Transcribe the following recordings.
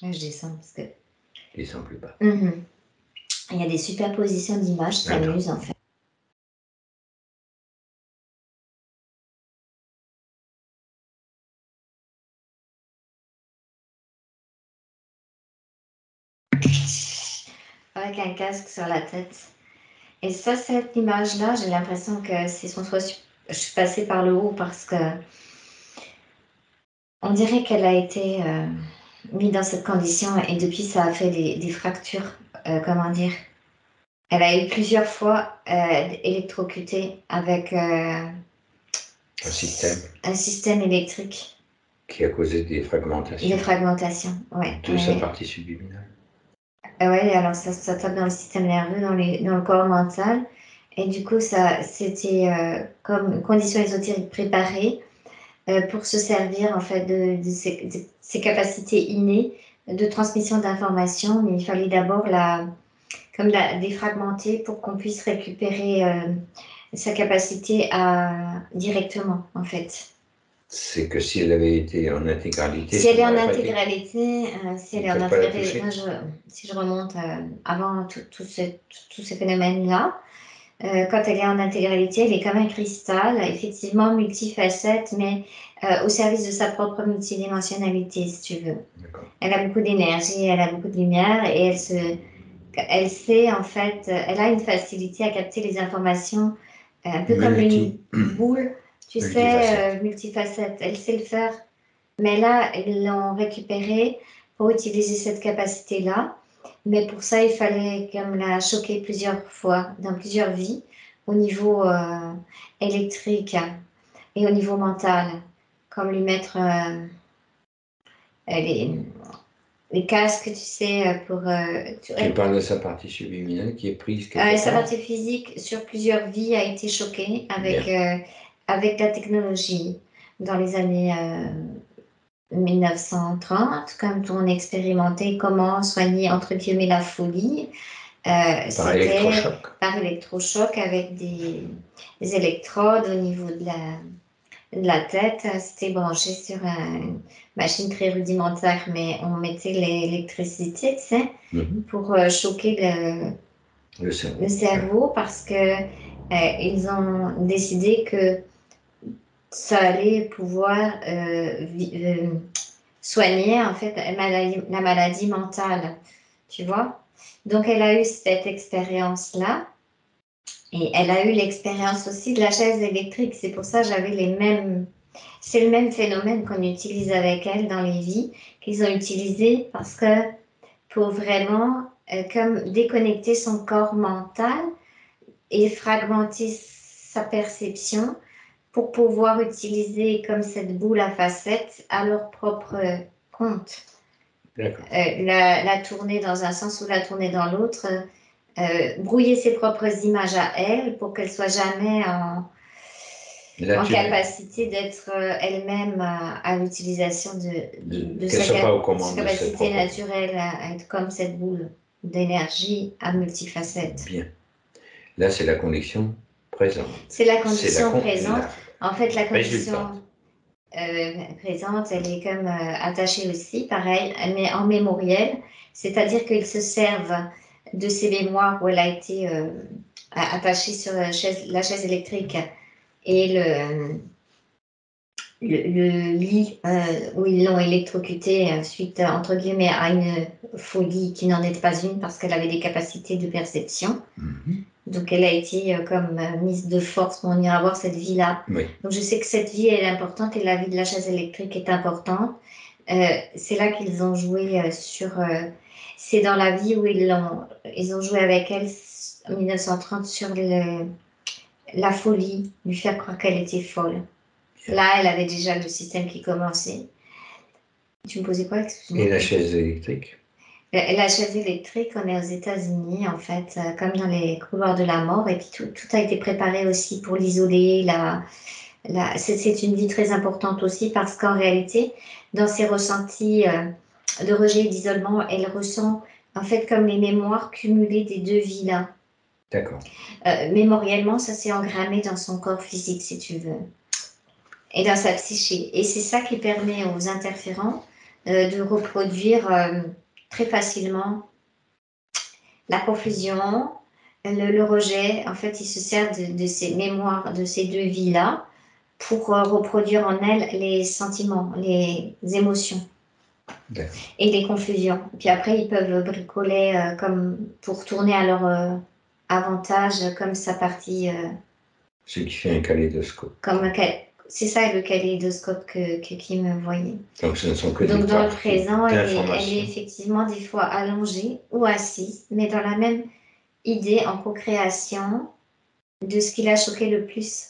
Je descends parce que... Descends plus bas. Il y a des superpositions d'images, ça s'amuse en fait. Avec un casque sur la tête. Et ça, cette image-là, j'ai l'impression que c'est son soit je suis passée par le haut parce que on dirait qu'elle a été mise dans cette condition et depuis ça a fait des fractures, comment dire. Elle a eu plusieurs fois électrocuté avec un système électrique. Qui a causé des fragmentations. Des fragmentations, ouais. De sa partie subliminale. Oui, alors ça tape dans le système nerveux, dans le corps mental. Et du coup, c'était comme une condition ésotérique préparée pour se servir en fait de ses capacités innées de transmission d'informations. Mais il fallait d'abord la défragmenter pour qu'on puisse récupérer sa capacité directement, en fait. C'est que si elle avait été en intégralité... Si elle est en intégralité, si je remonte avant tous ces phénomènes-là, quand elle est en intégralité, elle est comme un cristal, effectivement multifacette, mais au service de sa propre multidimensionnalité, si tu veux. Elle a beaucoup d'énergie, elle a beaucoup de lumière, et elle sait en fait, elle a une facilité à capter les informations, un peu comme une boule, tu sais, multifacette. Elle sait le faire. Mais là, ils l'ont récupérée pour utiliser cette capacité-là. Mais pour ça, il fallait comme la choquer plusieurs fois, dans plusieurs vies, au niveau électrique et au niveau mental. Comme lui mettre les casques, tu sais, pour... Tu parles de sa partie subliminale qui est prise sa partie physique, sur plusieurs vies, a été choquée avec la technologie dans les années... 1930, comme on expérimentait comment soigner entre guillemets la folie. Par électrochoc. Par électrochoc avec des électrodes au niveau de la tête. C'était branché sur une machine très rudimentaire, mais on mettait l'électricité, tu sais, pour choquer le cerveau parce que ils ont décidé que ça allait pouvoir soigner en fait la maladie mentale, tu vois. Donc elle a eu cette expérience-là et elle a eu l'expérience aussi de la chaise électrique. C'est pour ça que j'avais c'est le même phénomène qu'on utilise avec elle dans les vies, qu'ils ont utilisé parce que pour vraiment comme déconnecter son corps mental et fragmenter sa perception pour pouvoir utiliser comme cette boule à facettes à leur propre compte. La tourner dans un sens ou la tourner dans l'autre, brouiller ses propres images à elle pour qu'elle soit jamais en capacité d'être elle-même à l'utilisation de sa capacité naturelle à être comme cette boule d'énergie à multifacettes. Bien. Là, c'est la condition présente. C'est la condition présente. En fait, la condition présente, elle est comme attachée aussi, pareil, mais en mémoriel. C'est-à-dire qu'ils se servent de ces mémoires où elle a été attachée sur la chaise électrique et le lit où ils l'ont électrocutée suite, entre guillemets, à une folie qui n'en est pas une parce qu'elle avait des capacités de perception. Donc, elle a été comme mise de force pour on ira voir cette vie-là. Oui. Donc, je sais que cette vie, elle est importante et la vie de la chaise électrique est importante. C'est là qu'ils ont joué sur... c'est dans la vie où ils ont joué avec elle en 1930 sur la folie, lui faire croire qu'elle était folle. Là, elle avait déjà le système qui commençait. Tu me posais quoi, excuse-moi? Et la chaise électrique? La chaise électrique, on est aux États-Unis, en fait, comme dans les couloirs de la mort, et puis tout a été préparé aussi pour l'isoler. C'est une vie très importante aussi parce qu'en réalité, dans ses ressentis de rejet et d'isolement, elle ressent en fait comme les mémoires cumulées des deux vies-là. D'accord. Mémoriellement, ça s'est engrammé dans son corps physique, si tu veux, et dans sa psyché. Et c'est ça qui permet aux interférents de reproduire très facilement la confusion, le rejet. En fait, il se sert de ces mémoires, de ces deux vies-là, pour reproduire en elle les sentiments, les émotions et les confusions. Puis après, ils peuvent bricoler comme pour tourner à leur avantage, comme sa partie. Ce qui fait un kaléidoscope. C'est ça le kaléidoscope qui me voyait. Donc ce ne sont que Donc des dans le présent, elle d'informations. est effectivement des fois allongée ou assise, mais dans la même idée en co-création de ce qui l'a choqué le plus.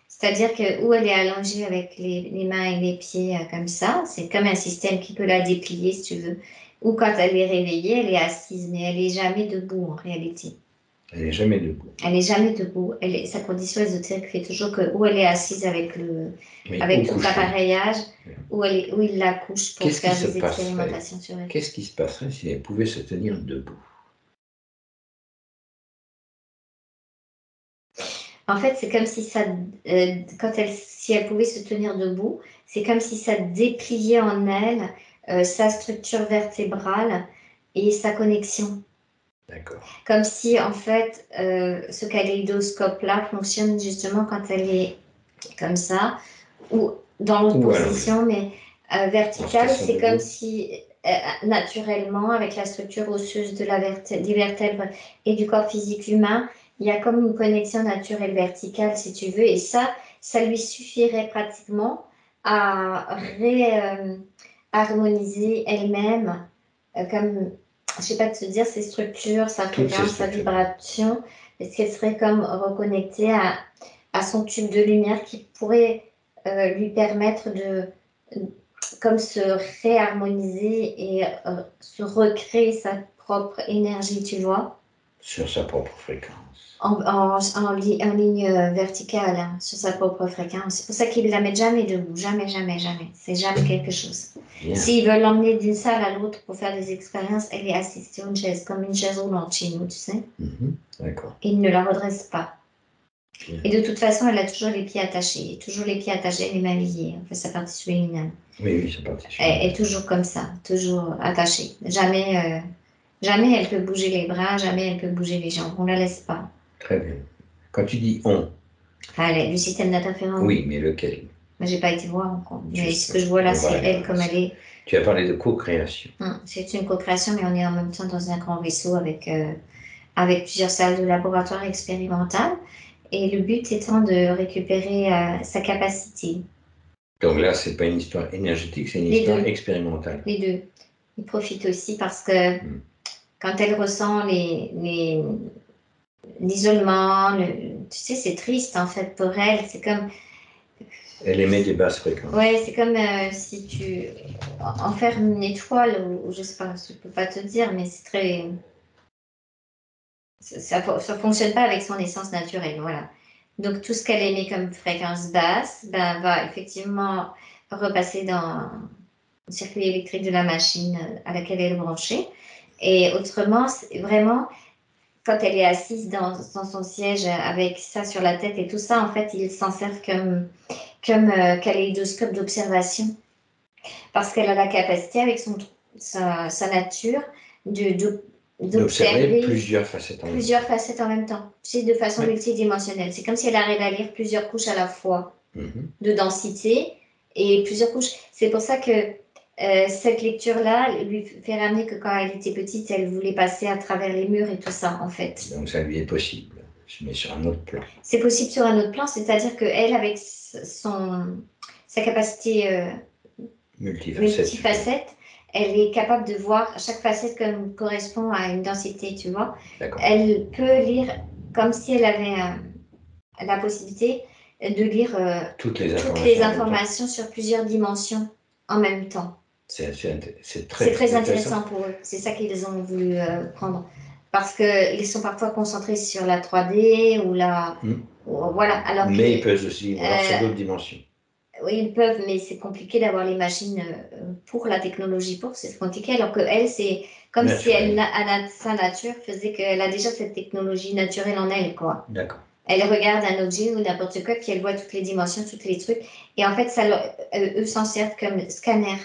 C'est-à-dire que où elle est allongée avec les mains et les pieds comme ça, c'est comme un système qui peut la déplier si tu veux. Ou quand elle est réveillée, elle est assise, mais elle n'est jamais debout en réalité. Elle n'est jamais debout. Elle n'est jamais debout. Sa condition ésotérique fait toujours que où elle est assise avec tout l'appareillage, où il la couche pour faire des expérimentations sur elle. Qu'est-ce qui se passerait si elle pouvait se tenir debout? En fait, c'est comme si ça, si elle pouvait se tenir debout, c'est comme si ça dépliait en elle sa structure vertébrale et sa connexion. D'accord. Comme si, en fait, ce kaléidoscope-là fonctionne justement quand elle est comme ça, ou dans l'autre position, mais verticale, c'est comme si naturellement, avec la structure osseuse des vertèbres et du corps physique humain, il y a comme une connexion naturelle verticale, si tu veux, et ça lui suffirait pratiquement à harmoniser elle-même, comme, je sais pas te dire, ses structures, sa fréquence, sa vibration, est-ce qu'elle serait comme reconnectée à son tube de lumière qui pourrait lui permettre de comme se réharmoniser et se recréer sa propre énergie, tu vois. Sur sa propre fréquence. En ligne verticale, hein, sur sa propre fréquence. C'est pour ça qu'ils ne la mettent jamais debout, jamais, jamais, jamais. C'est jamais quelque chose. S'ils veulent l'emmener d'une salle à l'autre pour faire des expériences, elle est assise sur une chaise, comme une chaise roulante chez nous, tu sais. D'accord. Ils ne la redressent pas. Et de toute façon, elle a toujours les pieds attachés, les mains liées. Enfin, sa partie féminine. Oui, sa partie féminine. Elle est toujours comme ça, toujours attachée. Jamais, jamais elle peut bouger les bras, jamais elle peut bouger les jambes. On ne la laisse pas. Très bien. Quand tu dis on. Allez, le système d'interférence. Oui, mais lequel? Moi, j'ai pas été voir encore. Mais ce que je vois là, c'est elle comme elle est. Tu as parlé de co-création. C'est une co-création, mais on est en même temps dans un grand vaisseau avec plusieurs salles de laboratoire expérimentales. Et le but étant de récupérer sa capacité. Donc là, c'est pas une histoire énergétique, c'est une histoire expérimentale. Les deux. Il profite aussi parce que quand elle ressent l'isolement, tu sais, c'est triste en fait pour elle. C'est comme. Elle émet des basses fréquences. Ouais, c'est comme si tu enfermes une étoile ou je sais pas, je peux pas te dire, mais c'est très. Ça fonctionne pas avec son essence naturelle, voilà. Donc tout ce qu'elle émet comme fréquence basse, va effectivement repasser dans le circuit électrique de la machine à laquelle elle est branchée. Et autrement, vraiment, quand elle est assise dans son siège avec ça sur la tête et tout ça, en fait, il s'en sert comme kaléidoscope d'observation. Parce qu'elle a la capacité, avec sa nature, d'observer plusieurs facettes en même temps. Tu sais, de façon multidimensionnelle. C'est comme si elle arrive à lire plusieurs couches à la fois de densité et plusieurs couches. C'est pour ça que cette lecture-là lui fait ramener que quand elle était petite, elle voulait passer à travers les murs et tout ça, en fait. Donc ça lui est possible, mais sur un autre plan. C'est possible sur un autre plan, c'est-à-dire qu'elle, avec sa capacité multifacette, elle est capable de voir chaque facette comme correspond à une densité, tu vois. Elle peut lire comme si elle avait la possibilité de lire toutes les informations sur plusieurs dimensions en même temps. C'est très intéressant pour eux. C'est ça qu'ils ont voulu prendre. Parce qu'ils sont parfois concentrés sur la 3D ou la... Voilà. Alors mais ils peuvent aussi voir sur d'autres dimensions. Oui, ils peuvent, mais c'est compliqué d'avoir les machines pour la technologie c'est compliqué, alors qu'elle, c'est comme si sa nature faisait qu'elle a déjà cette technologie naturelle en elle, quoi. D'accord. Elle regarde un objet ou n'importe quoi, puis elle voit toutes les dimensions, tous les trucs, et en fait, eux s'en servent comme scanner.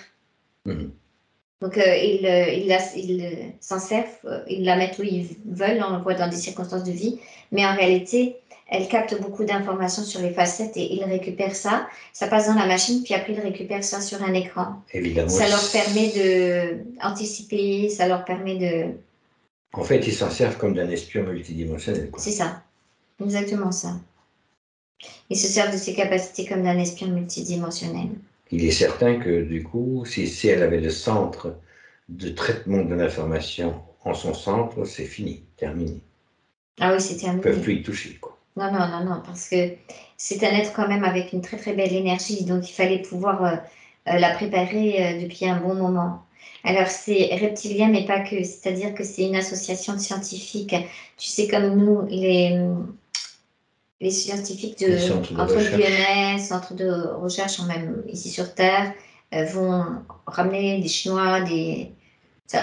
Mhm. Donc, ils s'en servent, ils la mettent où ils veulent, on le voit dans des circonstances de vie, mais en réalité, elle capte beaucoup d'informations sur les facettes et ils récupèrent ça. Ça passe dans la machine, puis après, ils récupèrent ça sur un écran. Évidemment. Ça leur permet d'anticiper, ça leur permet de... En fait, ils s'en servent comme d'un espion multidimensionnel, quoi. C'est ça, exactement ça. Ils se servent de ces capacités comme d'un espion multidimensionnel. Il est certain que, du coup, si elle avait le centre de traitement de l'information en son centre, c'est fini, terminé. Ah oui, c'est Ils ne terminé. peuvent plus y toucher, quoi. Non, non, non, non, parce que c'est un être quand même avec une très très belle énergie, donc il fallait pouvoir la préparer depuis un bon moment. Alors c'est reptilien, mais pas que, c'est-à-dire que c'est une association de scientifiques. Tu sais, comme nous, les scientifiques Les centres de entre recherche. guillemets, centres de recherche, ou même ici sur Terre, vont ramener des Chinois,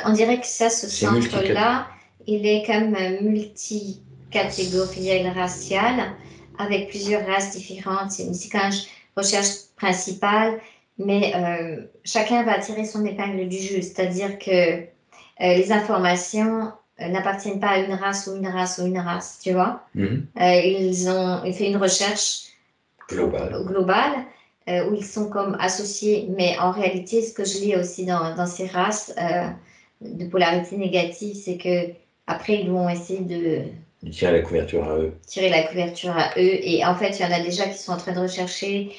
on dirait que ça, ce C'est centre-là, il est comme multicatégoriel racial, avec plusieurs races différentes. C'est une recherche principale, mais chacun va tirer son épingle du jeu. C'est-à-dire que les informations n'appartiennent pas à une race ou une race ou une race, tu vois. Mhm. Ils ont fait une recherche Global. Où ils sont comme associés, mais en réalité, ce que je lis aussi dans ces races de polarité négative, c'est que après ils vont essayer de tirer la couverture à eux. Tirer la couverture à eux, et en fait, il y en a déjà qui sont en train de rechercher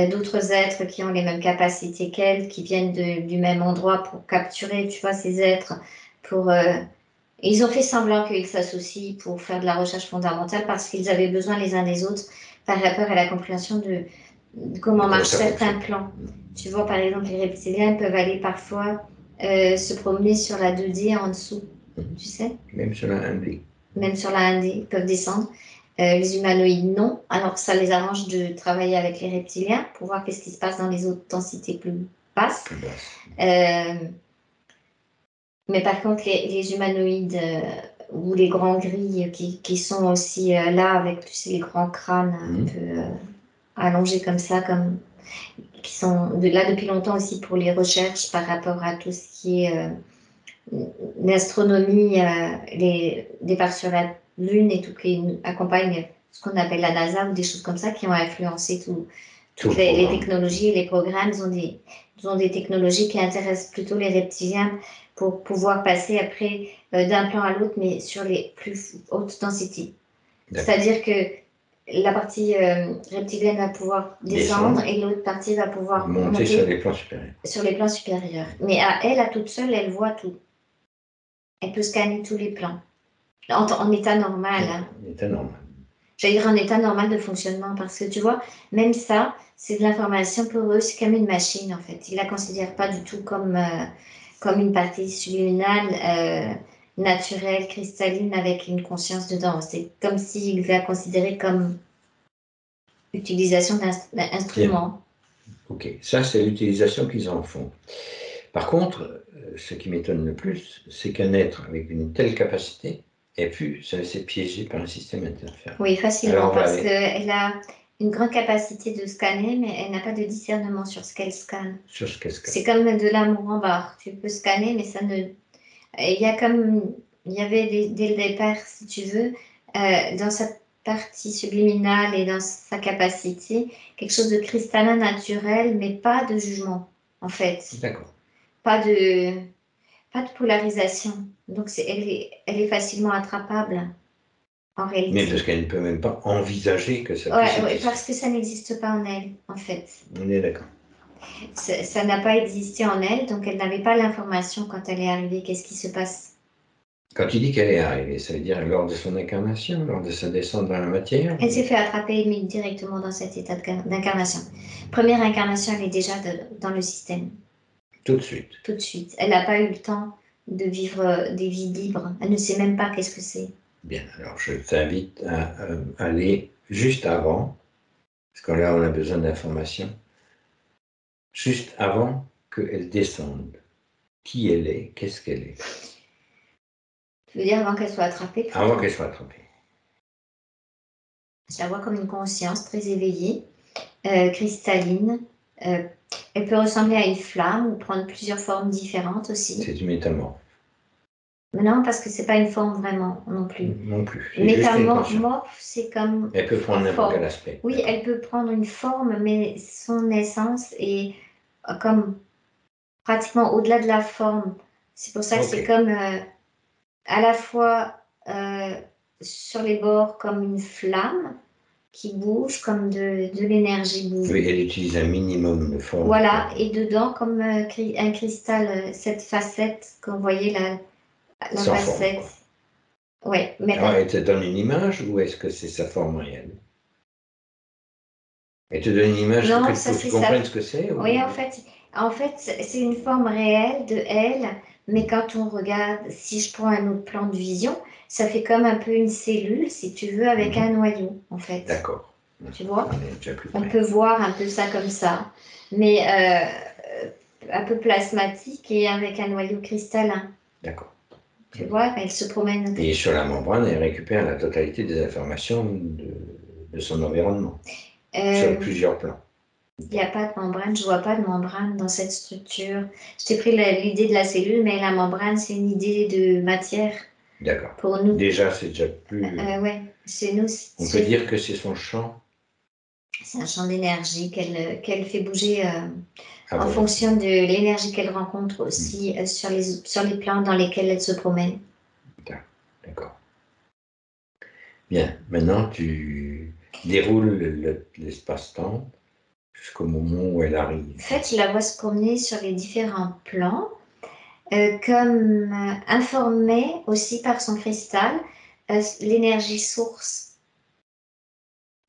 d'autres êtres qui ont les mêmes capacités qu'elles, qui viennent du même endroit pour capturer, tu vois, ces êtres, pour ils ont fait semblant qu'ils s'associent pour faire de la recherche fondamentale parce qu'ils avaient besoin les uns des autres par rapport à la compréhension de comment marchent certains plans. Tu vois, par exemple, les reptiliens peuvent aller parfois se promener sur la 2D en dessous, tu sais. Même sur la 1D. Même sur la 1D, ils peuvent descendre. Les humanoïdes, non. Alors, ça les arrange de travailler avec les reptiliens pour voir qu'est-ce qui se passe dans les autres densités plus basses. Mais par contre, les humanoïdes ou les grands gris qui sont aussi là avec, tu sais, les grands crânes un peu allongés comme ça, qui sont là depuis longtemps aussi pour les recherches par rapport à tout ce qui est l'astronomie, les départs sur la Lune et tout qui accompagne ce qu'on appelle la NASA ou des choses comme ça qui ont influencé toutes les technologies et les programmes. Ils ont des technologies qui intéressent plutôt les reptiliens pour pouvoir passer après d'un plan à l'autre, mais sur les plus hautes densités. C'est-à-dire que la partie reptilienne va pouvoir descendre et l'autre partie va pouvoir monter sur les plans supérieurs. Sur les plans supérieurs. Mais à toute seule, elle voit tout. Elle peut scanner tous les plans. En état normal. Hein. En état normal. J'allais dire en état normal de fonctionnement, parce que tu vois, même ça, c'est de l'information pour eux, c'est comme une machine en fait. Ils la considèrent pas du tout comme une partie subliminale, naturelle, cristalline, avec une conscience dedans. C'est comme s'ils la considéraient comme utilisation d'instruments. Ok, ça c'est l'utilisation qu'ils en font. Par contre, ce qui m'étonne le plus, c'est qu'un être avec une telle capacité ait pu se laisser piéger par un système interférent. Oui, facilement, parce qu'elle a une grande capacité de scanner, mais elle n'a pas de discernement sur ce qu'elle scanne. Sur ce qu'elle scanne. C'est comme de l'amour en barre. Tu peux scanner, mais ça ne... Il y avait dès le départ, si tu veux, dans sa partie subliminale et dans sa capacité, quelque chose de cristallin naturel, mais pas de jugement, en fait. D'accord. Pas de polarisation. Donc, elle est facilement attrapable, en réalité. Mais parce qu'elle ne peut même pas envisager que ça puisse exister. Oui, parce que ça n'existe pas en elle, en fait. On est d'accord. Ça n'a pas existé en elle, donc elle n'avait pas l'information quand elle est arrivée. Qu'est-ce qui se passe? Quand tu dis qu'elle est arrivée, ça veut dire lors de son incarnation, lors de sa descente dans la matière? Elle s'est fait attraper et mise directement dans cet état d'incarnation. Première incarnation, elle est déjà dans le système. Tout de suite. Tout de suite. Elle n'a pas eu le temps de vivre des vies libres. Elle ne sait même pas qu'est-ce que c'est. Bien, alors je t'invite à aller juste avant, parce que là on a besoin d'informations, juste avant qu'elle descende. Qui elle est? Qu'est-ce qu'elle est? Tu veux dire avant qu'elle soit attrapée? Avant qu'elle soit attrapée. Je la vois comme une conscience très éveillée, cristalline, Elle peut ressembler à une flamme ou prendre plusieurs formes différentes aussi. C'est une métamorphe. Mais non, parce que c'est pas une forme vraiment non plus. Non plus. C'est juste une conscience. Métamorphe, c'est comme Elle peut prendre n'importe quel aspect. Oui, elle peut prendre une forme, mais son essence est comme pratiquement au-delà de la forme. C'est pour ça que c'est comme à la fois sur les bords comme une flamme qui bouge, comme de l'énergie bouge. Oui, elle utilise un minimum de forme. Voilà, et dedans comme un cristal, cette facette qu'on voyait là, la sans facette. Forme, ouais, mais alors, elle te donne une image ou est-ce que c'est sa forme réelle? Elle te donne une image non, pour que tu comprennes ce que c'est? Oui, en fait, c'est une forme réelle de elle, mais quand on regarde, si je prends un autre plan de vision, ça fait comme un peu une cellule, si tu veux, avec un noyau, en fait. D'accord. Tu vois? On peut voir un peu ça comme ça, mais un peu plasmatique et avec un noyau cristallin. D'accord. Tu vois, elle se promène. Et sur la membrane, elle récupère la totalité des informations de son environnement, sur plusieurs plans. Il n'y a pas de membrane, je vois pas de membrane dans cette structure. Je t'ai pris l'idée de la cellule, mais la membrane, c'est une idée de matière. D'accord. Pour nous. Déjà, c'est déjà plus... ouais, chez nous... On peut dire que c'est son champ. C'est un champ d'énergie qu'elle fait bouger en fonction de l'énergie qu'elle rencontre aussi sur les plans dans lesquels elle se promène. D'accord. Bien, maintenant tu déroules l'espace-temps jusqu'au moment où elle arrive. En fait, je la vois se promener sur les différents plans, comme informée aussi par son cristal, l'énergie source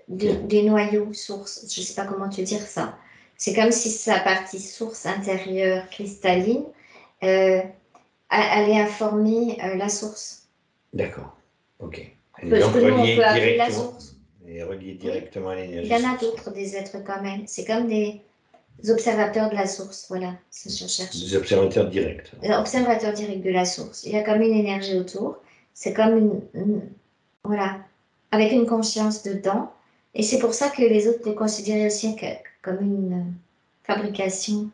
des noyaux sources. Je ne sais pas comment te dire ça. C'est comme si sa partie source intérieure cristalline allait informer la source. D'accord, ok. Elle Parce que nous, on peut appeler la source. Elle est reliée directement à l'énergie. Il y en a d'autres, des êtres quand même. C'est comme des observateurs de la source, voilà, ça je cherche. Des observateurs directs. Observateurs directs de la source. Il y a comme une énergie autour. C'est comme voilà, avec une conscience dedans. Et c'est pour ça que les autres le considéraient aussi comme une fabrication.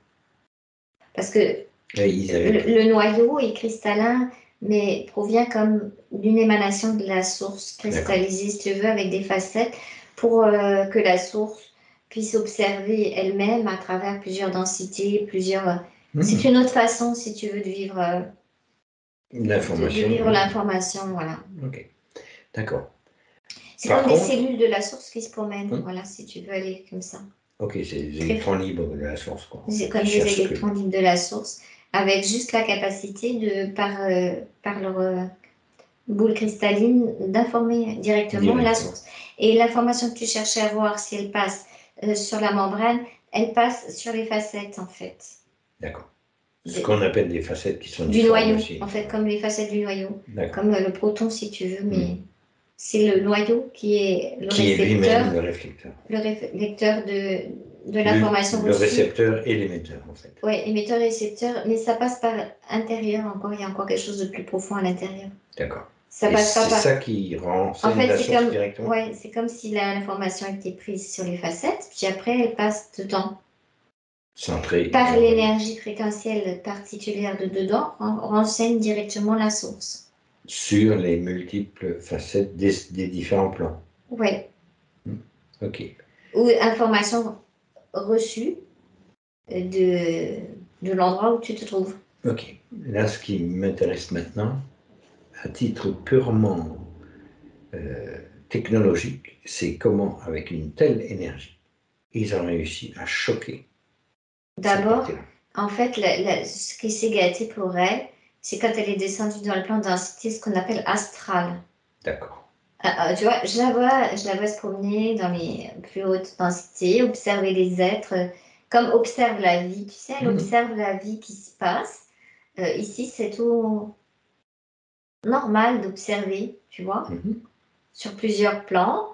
Parce que le noyau est cristallin, mais provient comme d'une émanation de la source cristallisée, si tu veux, avec des facettes, pour que la source puisse observer elle-même à travers plusieurs densités, plusieurs... C'est une autre façon, si tu veux, de vivre l'information. De vivre l'information, voilà. Ok, d'accord. C'est comme des cellules de la source qui se promènent, voilà, si tu veux aller comme ça. Ok, c'est des électrons libres de la source, quoi. C'est comme des électrons libres de la source, avec juste la capacité de, par leur boule cristalline, d'informer directement la source. Et l'information que tu cherchais à voir, si elle passe sur la membrane, elle passe sur les facettes, en fait. D'accord. Ce qu'on appelle des facettes qui sont du noyau, en fait, comme les facettes du noyau. Comme le proton, si tu veux, mais c'est le noyau qui est le récepteur. Qui est lui-même le réflecteur. Le réflecteur de l'information reçue. Le récepteur et l'émetteur, en fait. Oui, émetteur et récepteur, mais ça passe par intérieur encore, il y a encore quelque chose de plus profond à l'intérieur. D'accord. Ça passe pas par... C'est ça qui renseigne la source directement. Oui, c'est comme si l'information était prise sur les facettes, puis après elle passe dedans. Centrée. Par l'énergie fréquentielle particulière de dedans, on renseigne directement la source. Sur les multiples facettes des différents plans. Oui. Ok. Ou information reçue de l'endroit où tu te trouves. Ok. Là, ce qui m'intéresse maintenant, à titre purement technologique, c'est comment, avec une telle énergie, ils ont réussi à choquer. D'abord, en fait, ce qui s'est gâté pour elle, c'est quand elle est descendue dans le plan de densité, ce qu'on appelle astral. D'accord. Tu vois, je la vois se promener dans les plus hautes densités, observer les êtres, comme observe la vie. Tu sais, elle observe la vie qui se passe. Ici, c'est tout normal d'observer, tu vois, sur plusieurs plans.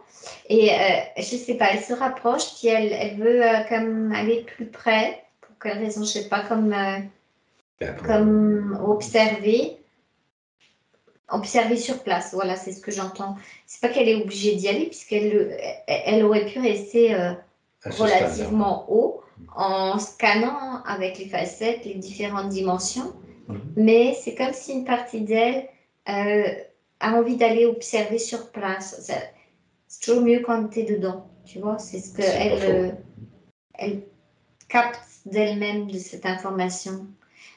Et je sais pas, elle se rapproche, puis elle veut comme aller plus près. Pour quelle raison, je sais pas, comme observer sur place. Voilà, c'est ce que j'entends. C'est pas qu'elle est obligée d'y aller, puisqu'elle aurait pu rester relativement haut, en scannant avec les facettes les différentes dimensions, Mhm. mais c'est comme si une partie d'elle a envie d'aller observer sur place. C'est toujours mieux quand tu es dedans, tu vois, c'est ce C'est pas faux. elle capte d'elle-même de cette information.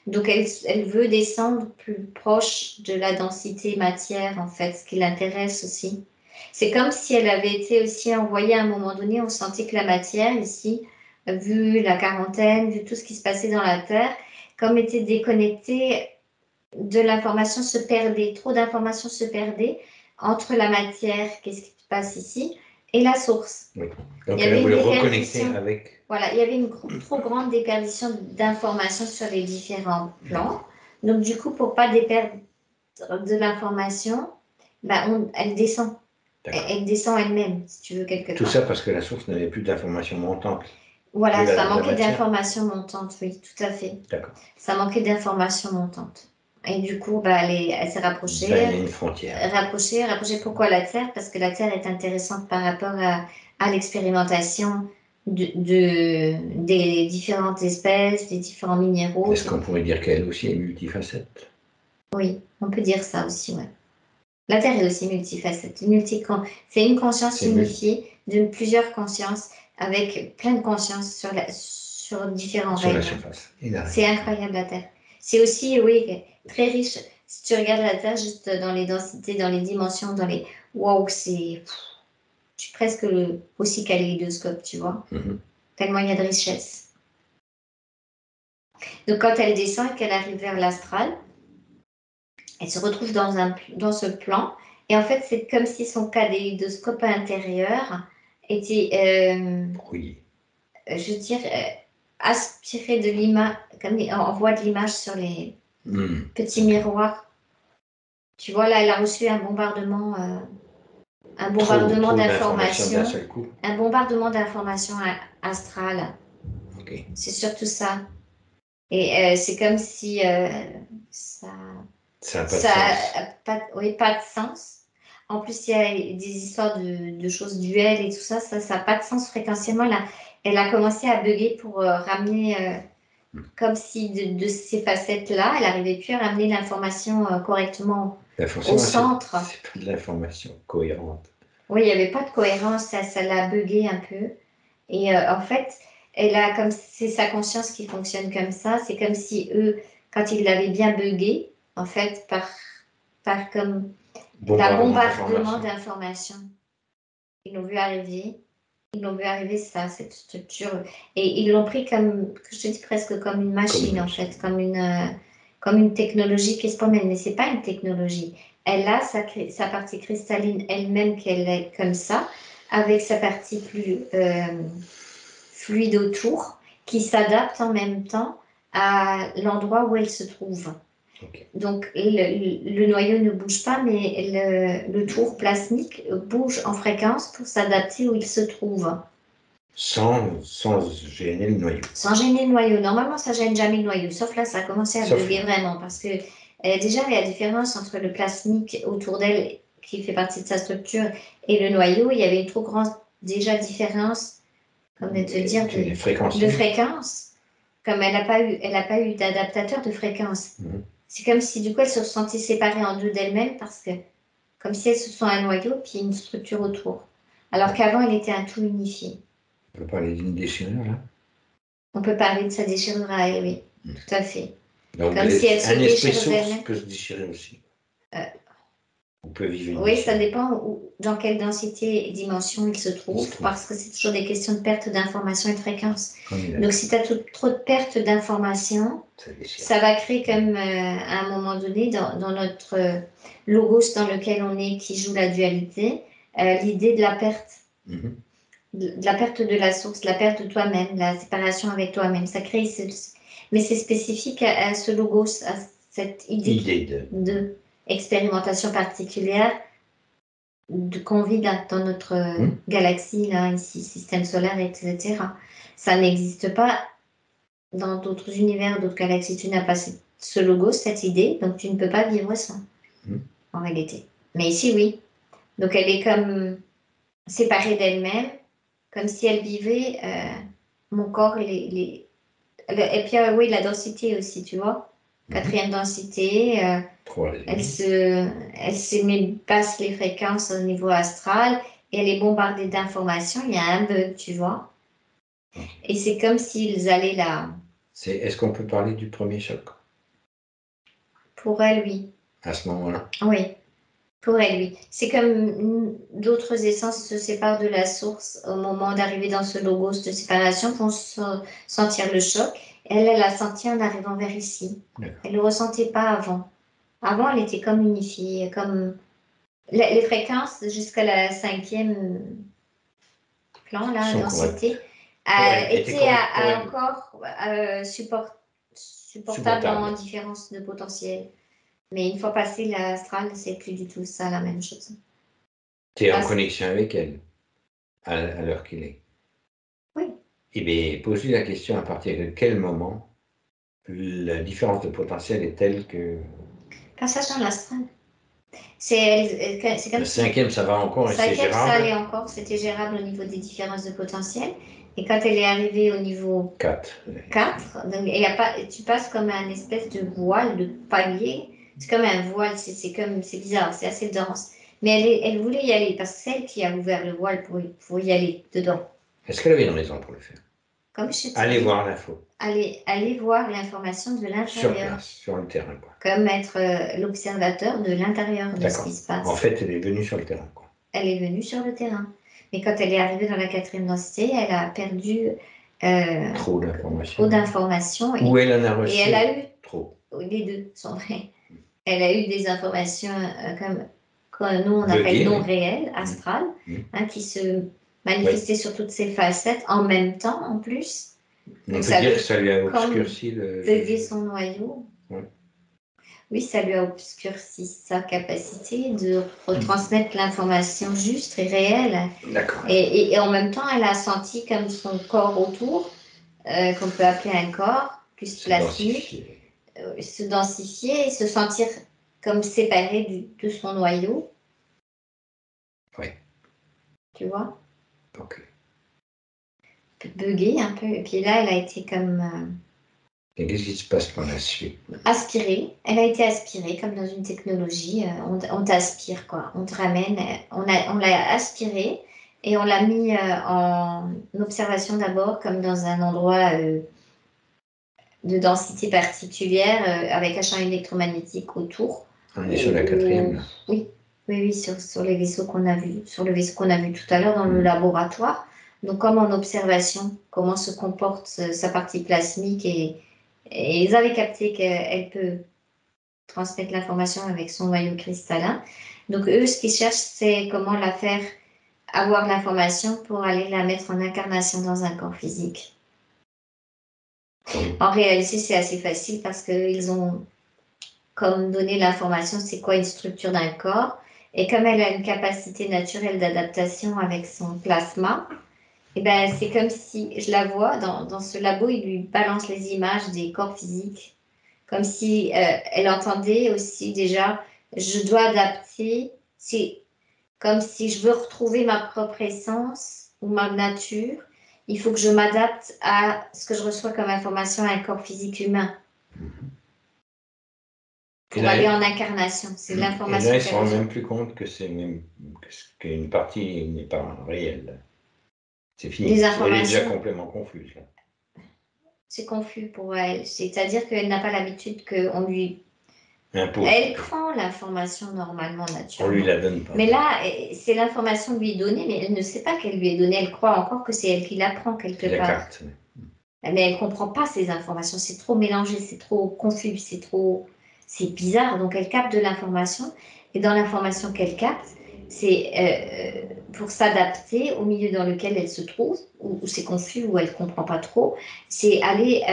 Donc elle veut descendre plus proche de la densité matière, en fait, ce qui l'intéresse aussi. C'est comme si elle avait été aussi envoyée à un moment donné, on sentait que la matière ici, vu la quarantaine, vu tout ce qui se passait dans la Terre, comme était déconnectée de l'information, se perdait, trop d'informations se perdaient entre la matière, qu'est-ce qui se passe ici, et la source. Oui. Il Donc y elle avait a une voulu reconnecter déperdition. avec. Voilà, il y avait une trop grande déperdition d'informations sur les différents plans. Donc, du coup, pour pas déperdre de l'information, elle descend. D'accord. Elle descend elle-même, si tu veux, quelque Tout part. ça parce que la source n'avait plus d'informations montantes. Voilà, De ça la manquait matière. d'informations montantes, oui, tout à fait. D'accord. Ça manquait d'informations montantes. Et du coup, elle s'est rapprochée. Ben, il y a une frontière. Rapprochée. Pourquoi la Terre? Parce que la Terre est intéressante par rapport à l'expérimentation des différentes espèces, des différents minéraux. Est-ce qu'on pourrait dire qu'elle aussi est multifacette? Oui, on peut dire ça aussi, ouais. La Terre est aussi multifacette. C'est une conscience C'est unifiée de plusieurs consciences, avec plein de consciences sur différents sur la règnes. surface. C'est incroyable, la Terre. C'est aussi, oui, très riche. Si tu regardes la Terre juste dans les densités, dans les dimensions, Waouh, c'est... Je suis presque aussi kaléidoscope, tu vois. Mhm. Tellement il y a de richesse. Donc quand elle descend et qu'elle arrive vers l'astral, elle se retrouve dans ce plan. Et en fait, c'est comme si son kaléidoscope intérieur était, Brouillé. je dirais, aspiré de l'image, comme il envoie de l'image sur les petits miroirs. Tu vois, là, elle a reçu un bombardement Trop d'informations d'un d'informations, seul coup. un bombardement d'informations astrales. Ok. C'est surtout ça. Et c'est comme si ça Ça n'a pas de sens. oui, pas de sens. En plus, il y a des histoires de choses duelles et tout ça, ça n'a pas de sens fréquentiellement. Elle a commencé à bugger pour ramener, comme si de ces facettes-là, elle n'arrivait plus à ramener l'information correctement au centre. C'est pas de l'information cohérente. Oui, il n'y avait pas de cohérence, ça l'a bugué un peu. Et en fait, comme c'est sa conscience qui fonctionne comme ça, c'est comme si eux, quand ils l'avaient bien bugué, en fait, par comme bombardement d'informations, ils l'ont vu arriver. Ils l'ont vu arriver, ça, cette structure. Et ils l'ont pris comme, je te dis presque comme une machine, en fait, comme une technologie qui se promène. Mais c'est pas une technologie. Elle a sa partie cristalline elle-même, qu'elle est comme ça, avec sa partie plus fluide autour, qui s'adapte en même temps à l'endroit où elle se trouve. Okay. Donc, le noyau ne bouge pas, mais le tour plasmique bouge en fréquence pour s'adapter où il se trouve. Sans gêner le noyau. Sans gêner le noyau. Normalement, ça gêne jamais le noyau. Sauf là, ça a commencé à bugger vraiment. Parce que déjà, il y a la différence entre le plasmique autour d'elle, qui fait partie de sa structure, et le noyau. Il y avait une trop grande déjà différence, comme de te dire, de fréquence. Comme elle n'a pas eu d'adaptateur de fréquence. C'est comme si du coup, elle se sentait séparée en deux d'elle-même, parce que comme si elles se sont un noyau, puis une structure autour. Alors qu'avant, elle était un tout unifié. On peut parler d'une déchirure, là? On peut parler de sa déchirure à elle, oui, tout à fait. Donc, comme si elle se déchire d'elle-même. Peut se déchirer aussi. On peut vivre une déchirure. Ça dépend dans quelle densité et dimension il se trouve, parce que c'est toujours des questions de perte d'information et de fréquence. Donc, si tu as trop de perte d'information, ça va créer comme à un moment donné, dans notre logos dans lequel on est, qui joue la dualité, l'idée de la perte. De la perte de la source, la perte de toi-même, la séparation avec toi-même. Ça crée mais c'est spécifique à ce logos, à cette idée de expérimentation particulière qu'on vit dans notre galaxie, là, ici, système solaire, etc. Ça n'existe pas dans d'autres univers, d'autres galaxies. Tu n'as pas ce logos, cette idée, donc tu ne peux pas vivre sans, en réalité. Mais ici, oui. Donc elle est comme séparée d'elle-même, comme si elle vivait mon corps, et puis oui, la densité aussi, tu vois. Quatrième densité, elle passe les fréquences au niveau astral et elle est bombardée d'informations. Il y a un bug, tu vois. Et c'est comme s'ils allaient là. Est-ce qu'on peut parler du premier choc? Pour elle, oui. À ce moment-là? Oui, pour elle, oui. C'est comme d'autres essences se séparent de la source au moment d'arriver dans ce logos de séparation pour sentir le choc. Elle a senti en arrivant vers ici. Elle ne le ressentait pas avant. Avant, elle était comme unifiée, comme les fréquences jusqu'à la 5e plan, là, densité, étaient encore supportable en différence de potentiel. Mais une fois passé l'astral, c'est plus du tout ça, la même chose. Tu es en connexion avec elle, à l'heure qu'il est. Oui. Eh bien, pose-lui la question à partir de quel moment la différence de potentiel est telle que... Passage dans l'astral. C'est comme le 5e, ça va encore et c'est gérable. Ça allait encore, c'était gérable au niveau des différences de potentiel. Et quand elle est arrivée au niveau 4, donc, tu passes comme un espèce de voile, de palier. C'est comme un voile, c'est bizarre, c'est assez dense. Mais elle voulait y aller parce que c'est elle qui a ouvert le voile pour y aller dedans. Est-ce qu'elle avait une raison pour le faire? Comme je allez voir l'info. Aller voir l'information de l'intérieur. Sur place, sur le terrain, quoi. Comme être l'observateur de l'intérieur de ce qui se passe. En fait, elle est venue sur le terrain, quoi. Elle est venue sur le terrain. Mais quand elle est arrivée dans la 4e densité, elle a perdu trop d'informations. Ou elle en a reçu. Et elle a eu trop. Les deux sont vrais. Elle a eu des informations comme nous on appelle non réelles, astrales, qui se manifestaient sur toutes ses facettes en même temps en plus. On peut dire que ça lui a obscurci son noyau. Oui, ça lui a obscurci sa capacité de retransmettre l'information juste et réelle. D'accord. Et en même temps, elle a senti comme son corps autour, qu'on peut appeler un corps, plus plasmique, se densifier et se sentir comme séparé de son noyau. Oui. Tu vois? Ok. Bugger un peu. Et puis là, elle a été comme... Et qu'est-ce qui se passe par la suite? Aspirée. Elle a été aspirée comme dans une technologie. On t'aspire, quoi. On te ramène. On l'a aspirée et on l'a mis en observation d'abord comme dans un endroit de densité particulière avec un champ électromagnétique autour. On est sur la 4e, là. Oui, sur les vaisseaux qu'on a vus, sur le vaisseau qu'on a vu tout à l'heure dans le laboratoire. Donc, comme en observation, comment se comporte sa partie plasmique et ils avaient capté qu'elle peut transmettre l'information avec son noyau cristallin. Donc, eux, ce qu'ils cherchent, c'est comment la faire avoir l'information pour aller la mettre en incarnation dans un corps physique. En réalité, c'est assez facile parce qu'ils ont comme donné l'information, c'est quoi une structure d'un corps. Et comme elle a une capacité naturelle d'adaptation avec son plasma, et ben, c'est comme si, je la vois, dans ce labo, il lui balance les images des corps physiques. Comme si elle entendait aussi déjà, je dois adapter, c'est comme si je veux retrouver ma propre essence ou ma nature, il faut que je m'adapte à ce que je reçois comme information à un corps physique humain. Pour aller en incarnation, c'est l'information. Et là, ils ne se rendent même plus compte qu'une partie n'est pas réelle. C'est fini. Elle est déjà complètement confuse. Là. C'est confus pour elle. C'est-à-dire qu'elle n'a pas l'habitude qu'on lui impose. Elle prend l'information normalement, naturellement. On lui la donne pas. Mais là, c'est l'information lui est donnée, mais elle ne sait pas qu'elle lui est donnée. Elle croit encore que c'est elle qui la prend quelque part. La carte. Mais elle ne comprend pas ces informations. C'est trop mélangé, c'est trop confus, c'est bizarre. Donc elle capte de l'information. Et dans l'information qu'elle capte, c'est pour s'adapter au milieu dans lequel elle se trouve, où c'est confus, où elle ne comprend pas trop. C'est aller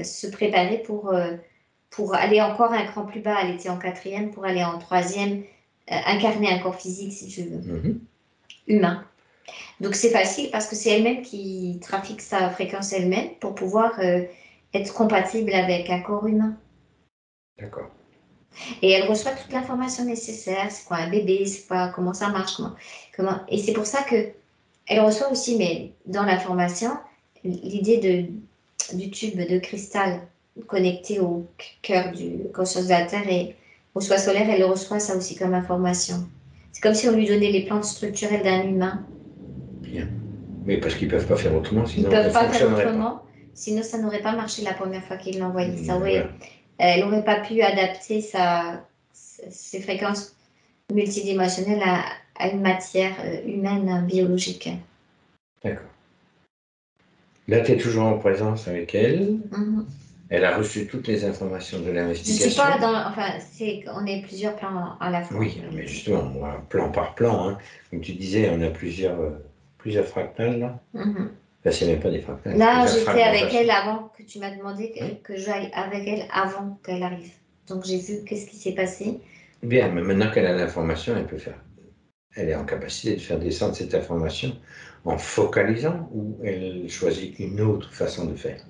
se préparer pour aller encore un cran plus bas. Elle était en 4e, pour aller en 3e, incarner un corps physique, si tu veux, humain. Donc c'est facile parce que c'est elle-même qui trafique sa fréquence elle-même pour pouvoir être compatible avec un corps humain. D'accord. Et elle reçoit toute l'information nécessaire, c'est quoi un bébé, c'est quoi, comment ça marche, comment. Et c'est pour ça que elle reçoit aussi, mais dans l'information, l'idée du tube de cristal connecté au cœur du conscience de la Terre et au soi solaire, elle reçoit ça aussi comme information. C'est comme si on lui donnait les plantes structurelles d'un humain. Bien. Mais parce qu'ils ne peuvent pas faire autrement, Ils sinon ne elle peuvent ne pas faire fonctionnerait pas. autrement, sinon ça n'aurait pas marché la première fois qu'ils l'ont envoyé. Voilà. Elle n'aurait pas pu adapter ses fréquences multidimensionnelles à une matière humaine, biologique. D'accord. Là, tu es toujours en présence avec elle. Mhm. Elle a reçu toutes les informations de Je ne l'investigation. suis pas dans... Enfin, on est plusieurs plans à la fois. Oui, mais justement, moi, plan par plan, hein, comme tu disais, on a plusieurs fractales là. Mhm. Enfin, c'est même pas des fractales. Là, plusieurs j'étais avec fragmentations. elle avant que tu m'as demandé Oui. que j'aille avec elle avant qu'elle arrive. Donc j'ai vu qu'est-ce qui s'est passé. Bien, mais maintenant qu'elle a l'information, elle peut faire. Elle est en capacité de faire descendre cette information en focalisant ou elle choisit une autre façon de faire.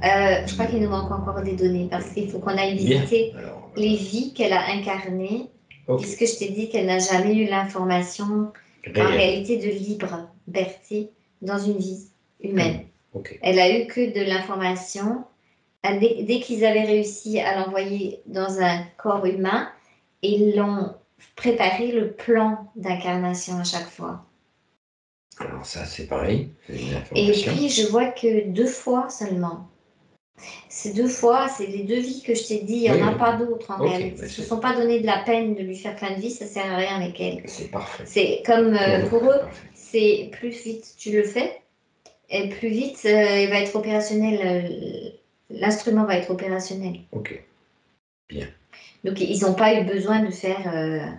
Je crois qu'il nous manque encore des données parce qu'il faut qu'on aille visiter Alors, les vies qu'elle a incarnées, ok. puisque je t'ai dit qu'elle n'a jamais eu l'information en réalité de liberté dans une vie humaine. Ok. Elle a eu que de l'information. Dès qu'ils avaient réussi à l'envoyer dans un corps humain, ils l'ont préparé le plan d'incarnation à chaque fois. Alors ça, c'est pareil, c'est une Et information. puis, je vois que 2 fois seulement. Ces 2 fois, c'est les 2 vies que je t'ai dit, il n'y en a pas d'autres en réalité. Ils ne se sont pas donné de la peine de lui faire plein de vies, ça ne sert à rien avec elle. C'est parfait. C'est comme pour eux, parfait. c'est plus vite tu le fais, et plus vite il va être opérationnel, l'instrument va être opérationnel. Ok, bien. Donc ils n'ont pas eu besoin de faire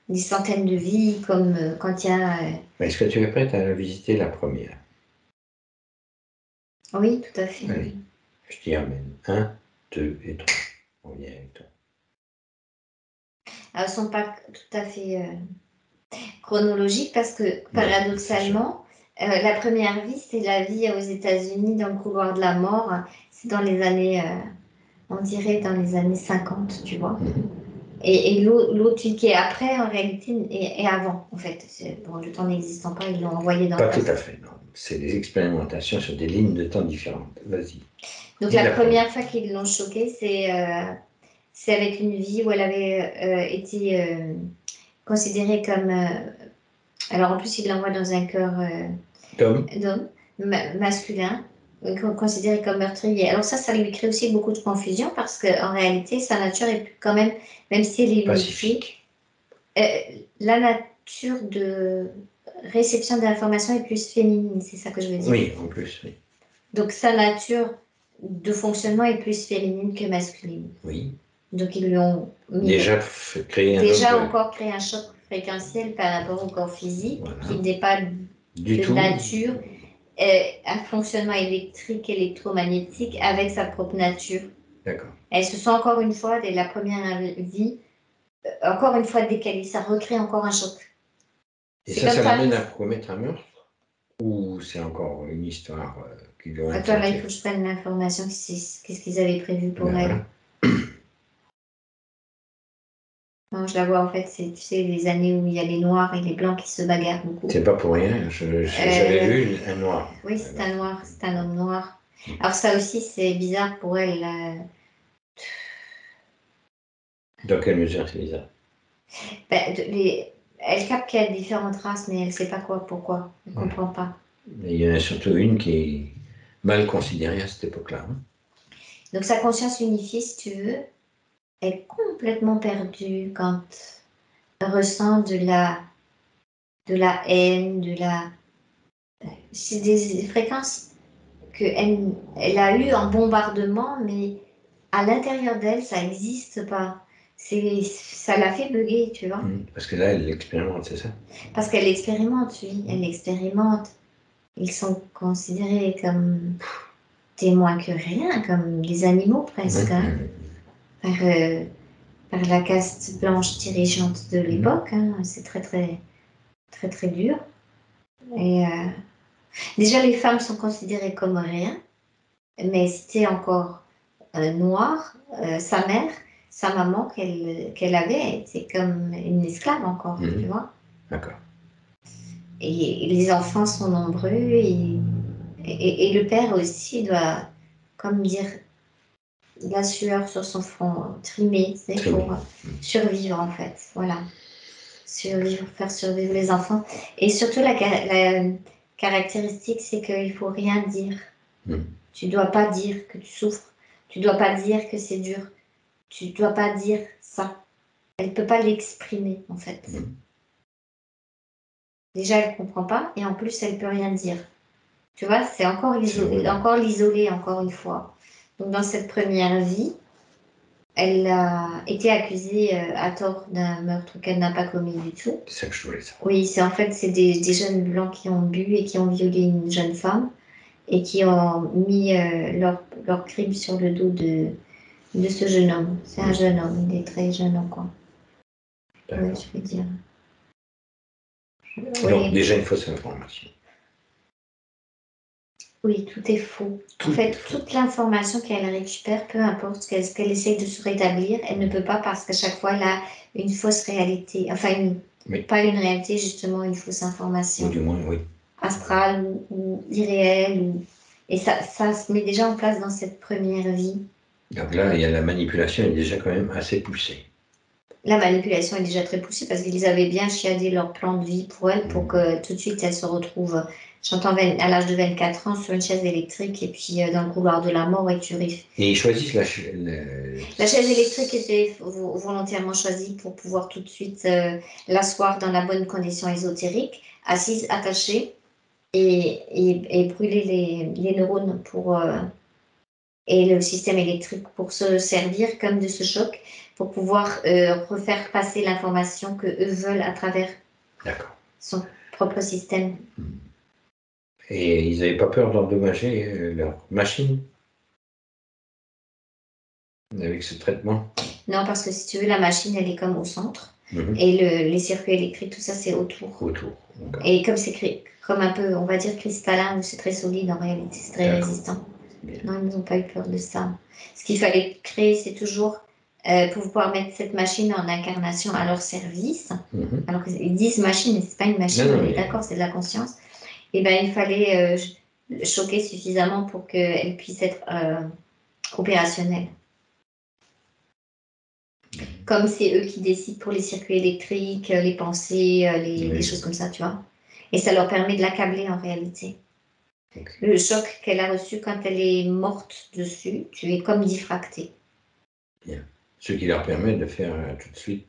des centaines de vies comme quand il y a... Est-ce que tu es prête à visiter la première? Oui, tout à fait. Allez, je t'y amène. 1, 2 et 3. On vient avec toi. Elles ne sont pas tout à fait chronologiques parce que, paradoxalement, la première vie, c'est la vie aux États-Unis dans le couloir de la mort. C'est dans les années, on dirait dans les années 50, tu vois. Et l'autre vie qui est après, en réalité, est avant, en fait. Bon, le temps n'existant pas, ils l'ont envoyé dans Pas le tout passé. à fait, non. C'est des expérimentations sur des lignes de temps différentes. Vas-y. Donc la première fois qu'ils l'ont choquée, c'est avec une vie où elle avait été considérée comme... alors en plus, il l'envoie dans un cœur d'homme, masculin, considéré comme meurtrier. Alors ça lui crée aussi beaucoup de confusion parce qu'en réalité, sa nature est quand même si elle est pacifique, la nature de réception d'informations est plus féminine, c'est ça que je veux dire. Oui, en plus, oui. Donc sa nature de fonctionnement est plus féminine que masculine. Oui. Donc ils lui ont déjà créé un choc fréquentiel par rapport au corps physique, voilà. qui n'est pas du de tout. nature, un fonctionnement électrique, électromagnétique avec sa propre nature. D'accord. Elles se sont encore une fois, dès la première vie, encore une fois décalées, ça recrée encore un choc. Et ça l'amène à commettre un meurtre? Ou c'est encore une histoire qui doit être... Attends, là, il faut que je prenne l'information, qu'est-ce qu'ils avaient prévu pour elle. Voilà. Non, je la vois en fait, c'est, tu sais, les années où il y a les noirs et les blancs qui se bagarrent beaucoup. C'est pas pour rien, j'avais vu un noir. Oui, c'est un noir, c'est un homme noir. Alors ça aussi, c'est bizarre pour elle. Dans quelle mesure c'est bizarre? Elle capte qu'il y a différentes races, mais elle ne sait pas pourquoi. Elle ne comprend pas. Mais il y en a surtout une qui est mal considérée à cette époque-là. Hein. Donc sa conscience unifiée, si tu veux, est complètement perdue quand elle ressent de la haine, c'est des fréquences qu'elle a eues en bombardement, mais à l'intérieur d'elle, ça n'existe pas. Ça l'a fait bugger, tu vois. Parce que là, elle l'expérimente, c'est ça? Parce qu'elle l'expérimente, oui, elle l'expérimente. Ils sont considérés comme témoins que rien, comme des animaux presque, hein, par la caste blanche dirigeante de l'époque. Hein. C'est très, très, très, très dur. Et déjà, les femmes sont considérées comme rien, mais c'était encore noir. Sa mère, sa maman qu'elle avait, c'est comme une esclave encore, tu vois. D'accord. Et les enfants sont nombreux et Et le père aussi doit, comme dire, la sueur sur son front, trimer, c'est pour survivre en fait, voilà. Survivre, faire survivre les enfants. Et surtout la caractéristique, c'est qu'il ne faut rien dire. Tu ne dois pas dire que tu souffres, tu ne dois pas dire que c'est dur, tu ne dois pas dire ça. Elle ne peut pas l'exprimer en fait. Déjà, elle ne comprend pas et en plus, elle ne peut rien dire. Tu vois, c'est encore l'isoler, encore une fois. Donc, dans cette première vie, elle a été accusée à tort d'un meurtre qu'elle n'a pas commis du tout. C'est ça que je voulais savoir. Oui, c'est des jeunes blancs qui ont bu et qui ont violé une jeune femme et qui ont mis leur crime sur le dos de ce jeune homme. C'est un jeune homme, il est très jeune encore. Oui, je veux dire. Donc, déjà une fausse information. Oui, tout est faux. En fait, toute l'information qu'elle récupère, peu importe ce qu'elle essaye de se rétablir, elle ne peut pas parce qu'à chaque fois, elle a une fausse réalité. Enfin, pas une réalité, justement, une fausse information. Ou du moins, oui. Astrale ou irréelle. Et ça se met déjà en place dans cette première vie. Donc là, il y a la manipulation est déjà quand même assez poussée. La manipulation est déjà très poussée parce qu'ils avaient bien chiadé leur plan de vie pour elle pour que tout de suite elle se retrouve, j'entends, à l'âge de 24 ans sur une chaise électrique et puis dans le couloir de la mort et tu risques. Et ils choisissent la chaise électrique était volontairement choisie pour pouvoir tout de suite l'asseoir dans la bonne condition ésotérique, assise, attachée et brûler les neurones et le système électrique pour se servir comme de ce choc pour pouvoir refaire passer l'information que eux veulent à travers son propre système. Et ils n'avaient pas peur d'endommager leur machine avec ce traitement? Non, parce que si tu veux, la machine, elle est comme au centre. Et les circuits électriques, tout ça, c'est autour. Et comme c'est comme un peu, on va dire, cristallin, ou c'est très solide en réalité, c'est très résistant. Bien. Non, ils n'ont pas eu peur de ça. Ce qu'il fallait créer, c'est toujours pour pouvoir mettre cette machine en incarnation à leur service. Alors qu'ils disent machine, mais c'est pas une machine, on est d'accord, c'est de la conscience. Et ben il fallait choquer suffisamment pour qu'elle puisse être opérationnelle. Comme c'est eux qui décident pour les circuits électriques, les pensées, les choses comme ça, tu vois. Et ça leur permet de l'accabler en réalité. Le choc qu'elle a reçu quand elle est morte dessus, tu es comme diffracté. Bien. Ce qui leur permet de faire tout de suite.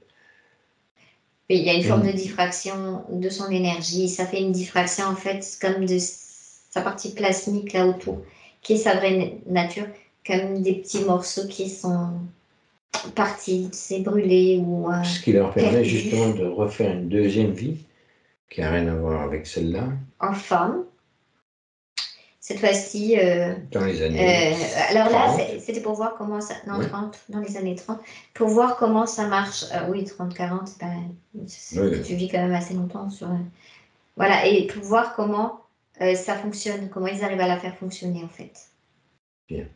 Et il y a une forme de diffraction de son énergie. Ça fait une diffraction en fait comme de sa partie plasmique là autour, qui est sa vraie nature, comme des petits morceaux qui sont partis, c'est brûlé ou ce qui leur permet justement de refaire une deuxième vie qui n'a rien à voir avec celle-là. En femme. Cette fois-ci. Dans les années. Alors là, c'était pour voir comment ça. Non, 30, dans les années 30. Pour voir comment ça marche. Oui, 30, 40, tu vis quand même assez longtemps sur. Voilà, et pour voir comment ça fonctionne, comment ils arrivent à la faire fonctionner en fait. Bien.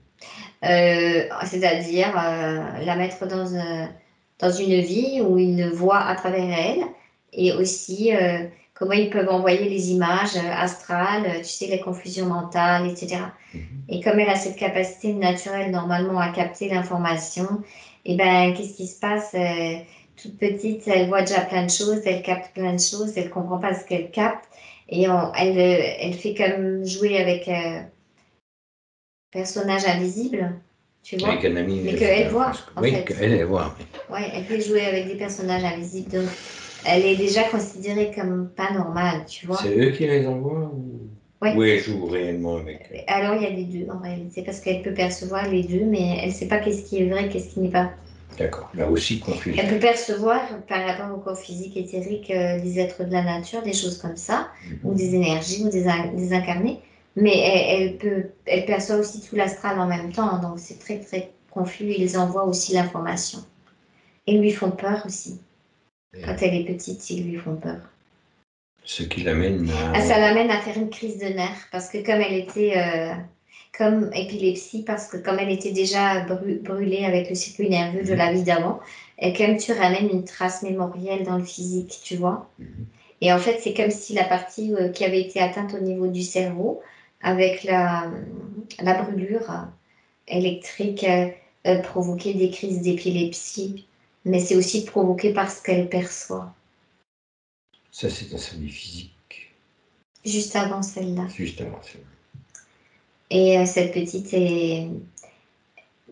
C'est-à-dire la mettre dans une vie où ils voient à travers elle et aussi comment ils peuvent envoyer les images astrales, tu sais, les confusions mentales, etc. Et comme elle a cette capacité naturelle normalement à capter l'information, et ben qu'est-ce qui se passe toute petite, elle voit déjà plein de choses, elle capte plein de choses, elle comprend pas ce qu'elle capte et elle fait comme jouer avec personnage invisible, tu vois, avec un ami, mais qu'elle voit, en fait. Elle voit. Oui, elle peut jouer avec des personnages invisibles, donc elle est déjà considérée comme pas normale, tu vois. C'est eux qui les envoient ou elle joue réellement avec? Alors, il y a les deux, en réalité, parce qu'elle peut percevoir les deux, mais elle ne sait pas qu'est-ce qui est vrai, qu'est-ce qui n'est pas. D'accord, là aussi confusion. Elle peut percevoir, par rapport au corps physique éthérique, des êtres de la nature, des choses comme ça, ou des énergies, ou des incarnés, mais elle perçoit aussi tout l'astral en même temps, donc c'est très très confus, ils envoient aussi l'information. Et lui font peur aussi. Quand elle est petite, ils lui font peur. Ce qui l'amène à... Ça l'amène à faire une crise de nerfs, parce que comme elle était... comme épilepsie, parce que comme elle était déjà brûlée avec le circuit nerveux de la vie d'avant, et comme tu ramènes une trace mémorielle dans le physique, tu vois. Et en fait, c'est comme si la partie qui avait été atteinte au niveau du cerveau avec la brûlure électrique, provoquer des crises d'épilepsie, mais c'est aussi provoqué par ce qu'elle perçoit. Ça, c'est dans sa vie physique. Juste avant celle-là. Juste avant celle-là. Et cette petite est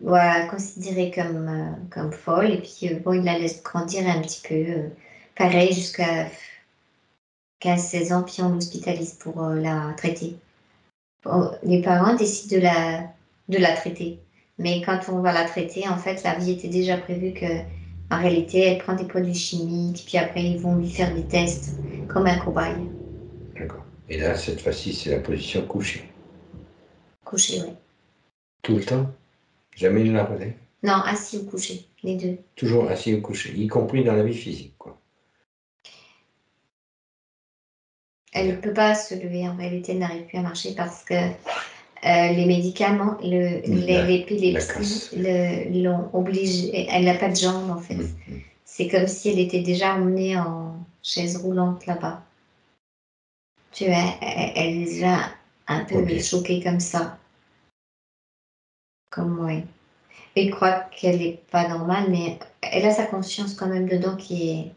voilà, considérée comme folle. Et puis, bon, il la laisse grandir un petit peu. Pareil, jusqu'à 15-16 ans, puis on l'hospitalise pour la traiter. Bon, les parents décident de la traiter. Mais quand on va la traiter, en fait, la vie était déjà prévue que, en réalité, elle prend des produits chimiques, puis après, ils vont lui faire des tests comme un cobaye. D'accord. Et là, cette fois-ci, c'est la position couchée. Couché, oui. Tout le temps? Jamais il ne la relève? Non, assis ou couché, les deux. Toujours assis ou couché, y compris dans la vie physique, quoi. Elle ne peut pas se lever, en réalité, elle n'arrive plus à marcher parce que les médicaments, l'épilepsie l'ont obligée, elle n'a pas de jambes en fait. C'est comme si elle était déjà emmenée en chaise roulante là-bas. Tu vois, elle est déjà un peu choquée comme ça. Comme moi. Elle croit qu'elle n'est pas normale, mais elle a sa conscience quand même dedans qui est...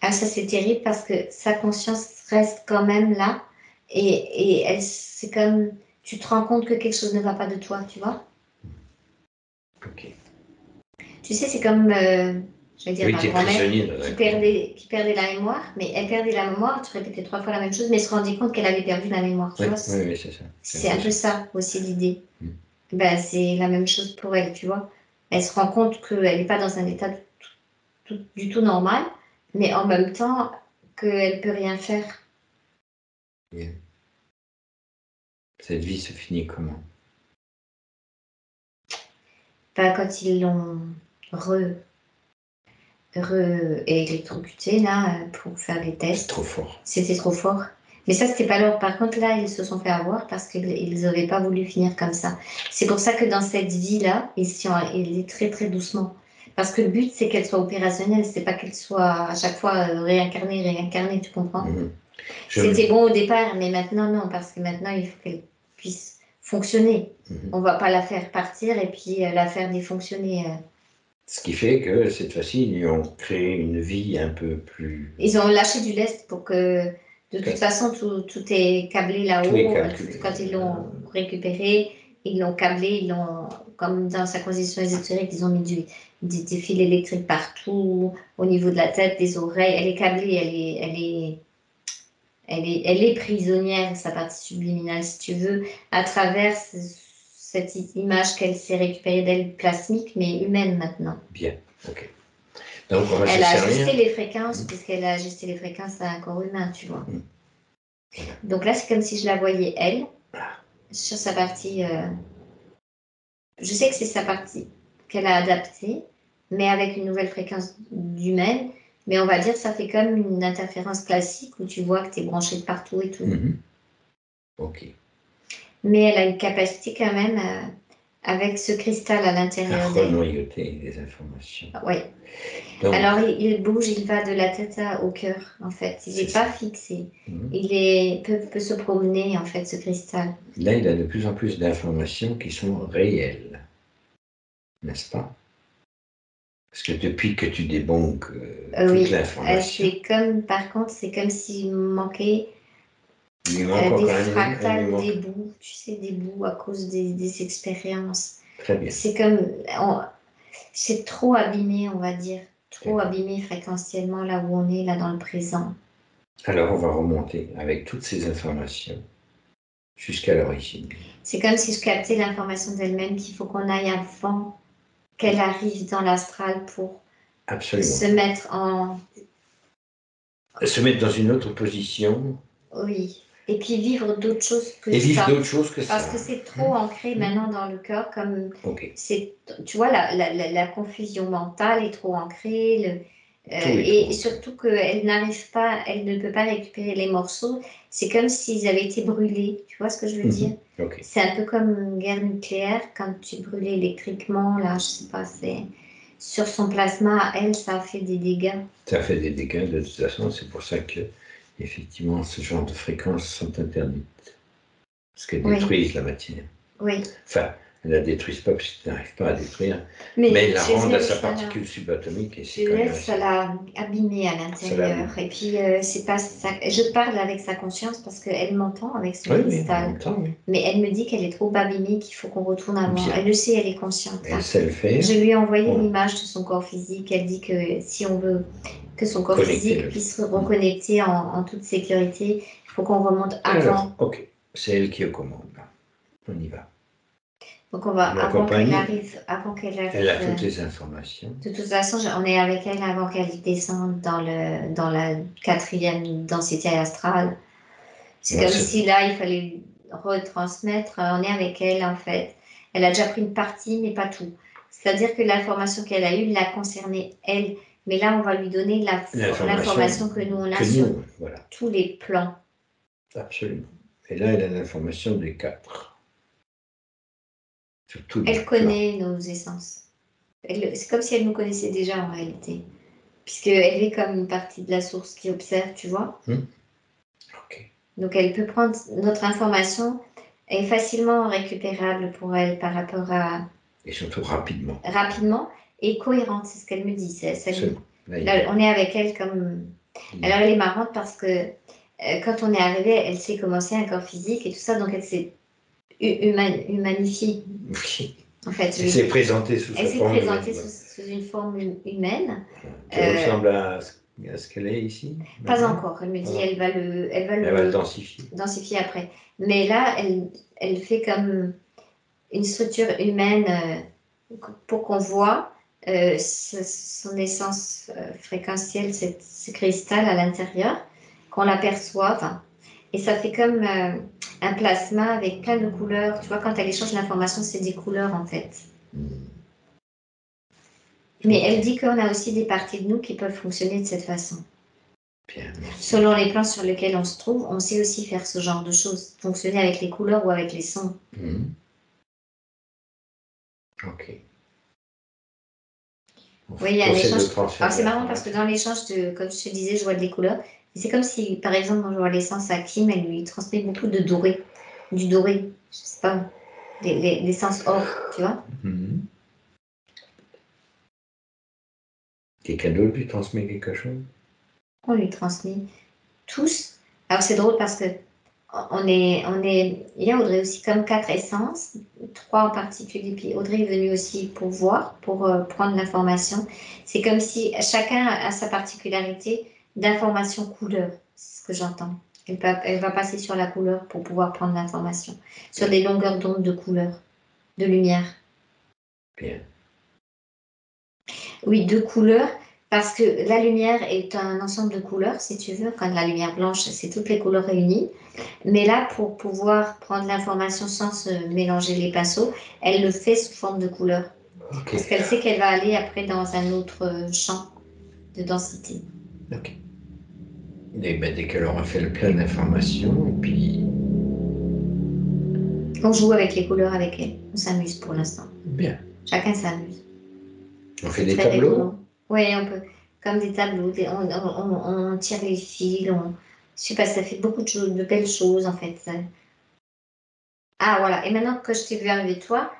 Ah, ça c'est terrible parce que sa conscience reste quand même là et elle, c'est comme... Tu te rends compte que quelque chose ne va pas de toi, tu vois? Ok. Tu sais, c'est comme, je vais dire, Oui, ma grand-mère qui qui perdait la mémoire, mais elle perdait la mémoire, tu répétais 3 fois la même chose, mais elle se rendait compte qu'elle avait perdu la mémoire, tu vois. Oui, c'est ça. C'est un peu ça aussi l'idée. Ben, c'est la même chose pour elle, tu vois. Elle se rend compte qu'elle n'est pas dans un état du tout normal, mais en même temps qu'elle ne peut rien faire. Bien. Cette vie se finit comment? Ben, quand ils l'ont électrocuté là pour faire les tests. C'est trop fort. C'était trop fort. Mais ça, c'était pas leur. Par contre, là, ils se sont fait avoir parce qu'ils n'avaient pas voulu finir comme ça. C'est pour ça que dans cette vie-là, il est très très doucement. Parce que le but, c'est qu'elle soit opérationnelle, c'est pas qu'elle soit à chaque fois réincarnée, tu comprends? C'était bon au départ, mais maintenant, non, parce que maintenant, il faut qu'elle puisse fonctionner. On va pas la faire partir et puis la faire défonctionner. Ce qui fait que cette fois-ci, ils lui ont créé une vie un peu plus... Ils ont lâché du lest pour que, de toute façon, tout est câblé là-haut. Quand ils l'ont récupéré, ils l'ont câblé, comme dans sa condition ésotérique, ils ont mis des fils électriques partout, au niveau de la tête, des oreilles. Elle est câblée, elle est prisonnière, sa partie subliminale, si tu veux, à travers cette image qu'elle s'est récupérée d'elle, plasmique, mais humaine maintenant. Bien, ok. Donc, on va elle a ajusté les fréquences, puisqu'elle a ajusté les fréquences à un corps humain, tu vois. Voilà. Donc là, c'est comme si je la voyais, elle, sur sa partie... je sais que c'est sa partie qu'elle a adaptée, mais avec une nouvelle fréquence d'humaine. Mais on va dire que ça fait comme une interférence classique où tu vois que tu es branché de partout et tout. Ok. Mais elle a une capacité quand même, avec ce cristal à l'intérieur d'elle. À renoyauter les informations. Oui. Alors, il bouge, il va de la tête au cœur, en fait. Il n'est pas fixé. Il peut se promener, en fait, ce cristal. Là, il a de plus en plus d'informations qui sont réelles. N'est-ce pas? Parce que depuis que tu débonques toute l'information... c'est comme, par contre, c'est comme s'il manquait des fractales, des bouts, tu sais, des bouts à cause des expériences. Très bien. C'est comme... c'est trop abîmé, on va dire. Trop abîmé fréquentiellement là où on est, là dans le présent. Alors on va remonter avec toutes ces informations jusqu'à l'origine. C'est comme si je captais l'information d'elle-même qu'il faut qu'on aille avant qu'elle arrive dans l'astral pour se mettre dans une autre position. Oui. Et puis vivre d'autres choses que ça. Et vivre d'autres choses que ça. Parce que c'est trop ancré maintenant dans le cœur, comme tu vois, la confusion mentale est trop ancrée. Et surtout qu'elle n'arrive pas, elle ne peut pas récupérer les morceaux. C'est comme s'ils avaient été brûlés. Tu vois ce que je veux dire? C'est un peu comme une guerre nucléaire quand tu brûles électriquement, là, je sais pas, c'est sur son plasma, elle, ça a fait des dégâts. Ça fait des dégâts de toute façon, c'est pour ça que effectivement ce genre de fréquences sont interdites. Parce qu'elles Oui. détruisent la matière. Oui. Enfin, elles ne la détruisent pas, parce qu'elles n'arrivent pas à détruire. Mais elles la chez rendent à elles, sa ça particule subatomique. Et c'est chez quand même elle, ça l'a abîmée à l'intérieur. Et puis, c'est pas ça. Je parle avec sa conscience parce qu'elle m'entend avec son Oui, cristal. en même temps, oui. Mais elle me dit qu'elle est trop abîmée, qu'il faut qu'on retourne avant. Bien. Elle le sait, elle est consciente. Elle sait le faire. Je lui ai envoyé Bon. l'image de son corps physique. Elle dit que si on veut que son corps Connecter physique puisse se reconnecter en toute sécurité, il faut qu'on remonte avant. Alors, ok, c'est elle qui est aux commandes. On y va. Donc on va, Je avant qu'elle l'accompagne. arrive, Elle a toutes les informations. de toute façon, on est avec elle avant qu'elle descende dans la 4e densité astrale. C'est Moi, comme c'est- si là, il fallait retransmettre. On est avec elle, en fait. Elle a déjà pris une partie, mais pas tout. C'est-à-dire que l'information qu'elle a eue l'a concernée, elle. Mais là, on va lui donner l'information que nous, on a sur voilà. tous les plans. Absolument. Et là, elle a l'information des 4. Sur tous les Elle connaît nos essences. C'est comme si elle nous connaissait déjà, en réalité. Puisqu'elle est comme une partie de la source qui observe, tu vois. Ok. Donc, elle peut prendre notre information, est facilement récupérable pour elle par rapport à... Et surtout rapidement. Rapidement et cohérente, c'est ce qu'elle me dit. Là, on est avec elle comme... Alors, elle est marrante parce que quand on est arrivé, elle sait comment c'est un corps physique et tout ça, donc elle s'est humanifiée. Oui. En fait, Elle s'est présentée sous une forme humaine. Qui ressemble à ce qu'elle est ici. Pas encore. Elle me dit elle va le densifier après. Mais là, elle fait comme une structure humaine pour qu'on voit son essence fréquentielle, ce cristal à l'intérieur, qu'on l'aperçoive. Et ça fait comme un plasma avec plein de couleurs. Tu vois, quand elle échange l'information, c'est des couleurs en fait. Mais elle dit qu'on a aussi des parties de nous qui peuvent fonctionner de cette façon. Bien, selon les plans sur lesquels on se trouve, on sait aussi faire ce genre de choses, fonctionner avec les couleurs ou avec les sons. Ok. Oui, il y a un échange. Alors c'est marrant parce que dans l'échange, comme je te disais, je vois des couleurs. C'est comme si, par exemple, quand je vois l'essence à Kim, elle lui transmet beaucoup de doré. Du doré, je sais pas, l'essence or, tu vois. Quelqu'un d'autre lui transmet quelque chose? On lui transmet tous. Alors c'est drôle parce que il y a Audrey aussi comme 4 essences, 3 en particulier, puis Audrey est venue aussi pour voir, pour prendre l'information. C'est comme si chacun a sa particularité d'information couleur, c'est ce que j'entends. Elle va passer sur la couleur pour pouvoir prendre l'information, sur des longueurs d'onde de couleur, de lumière. Bien. Oui, de couleurs, parce que la lumière est un ensemble de couleurs, si tu veux. Quand la lumière blanche, c'est toutes les couleurs réunies. Mais là, pour pouvoir prendre l'information sans se mélanger les pinceaux, elle le fait sous forme de couleurs. Okay. Parce qu'elle sait qu'elle va aller après dans un autre champ de densité. Ok. Et dès qu'elle aura fait le plein d'informations, et puis... On joue avec les couleurs avec elle. On s'amuse pour l'instant. Bien. Chacun s'amuse. On fait des tableaux? Oui, on peut. Comme des tableaux. On tire les fils. Je sais pas, ça fait beaucoup de choses, de belles choses en fait. Ah voilà. Et maintenant que je t'ai vu arriver toi,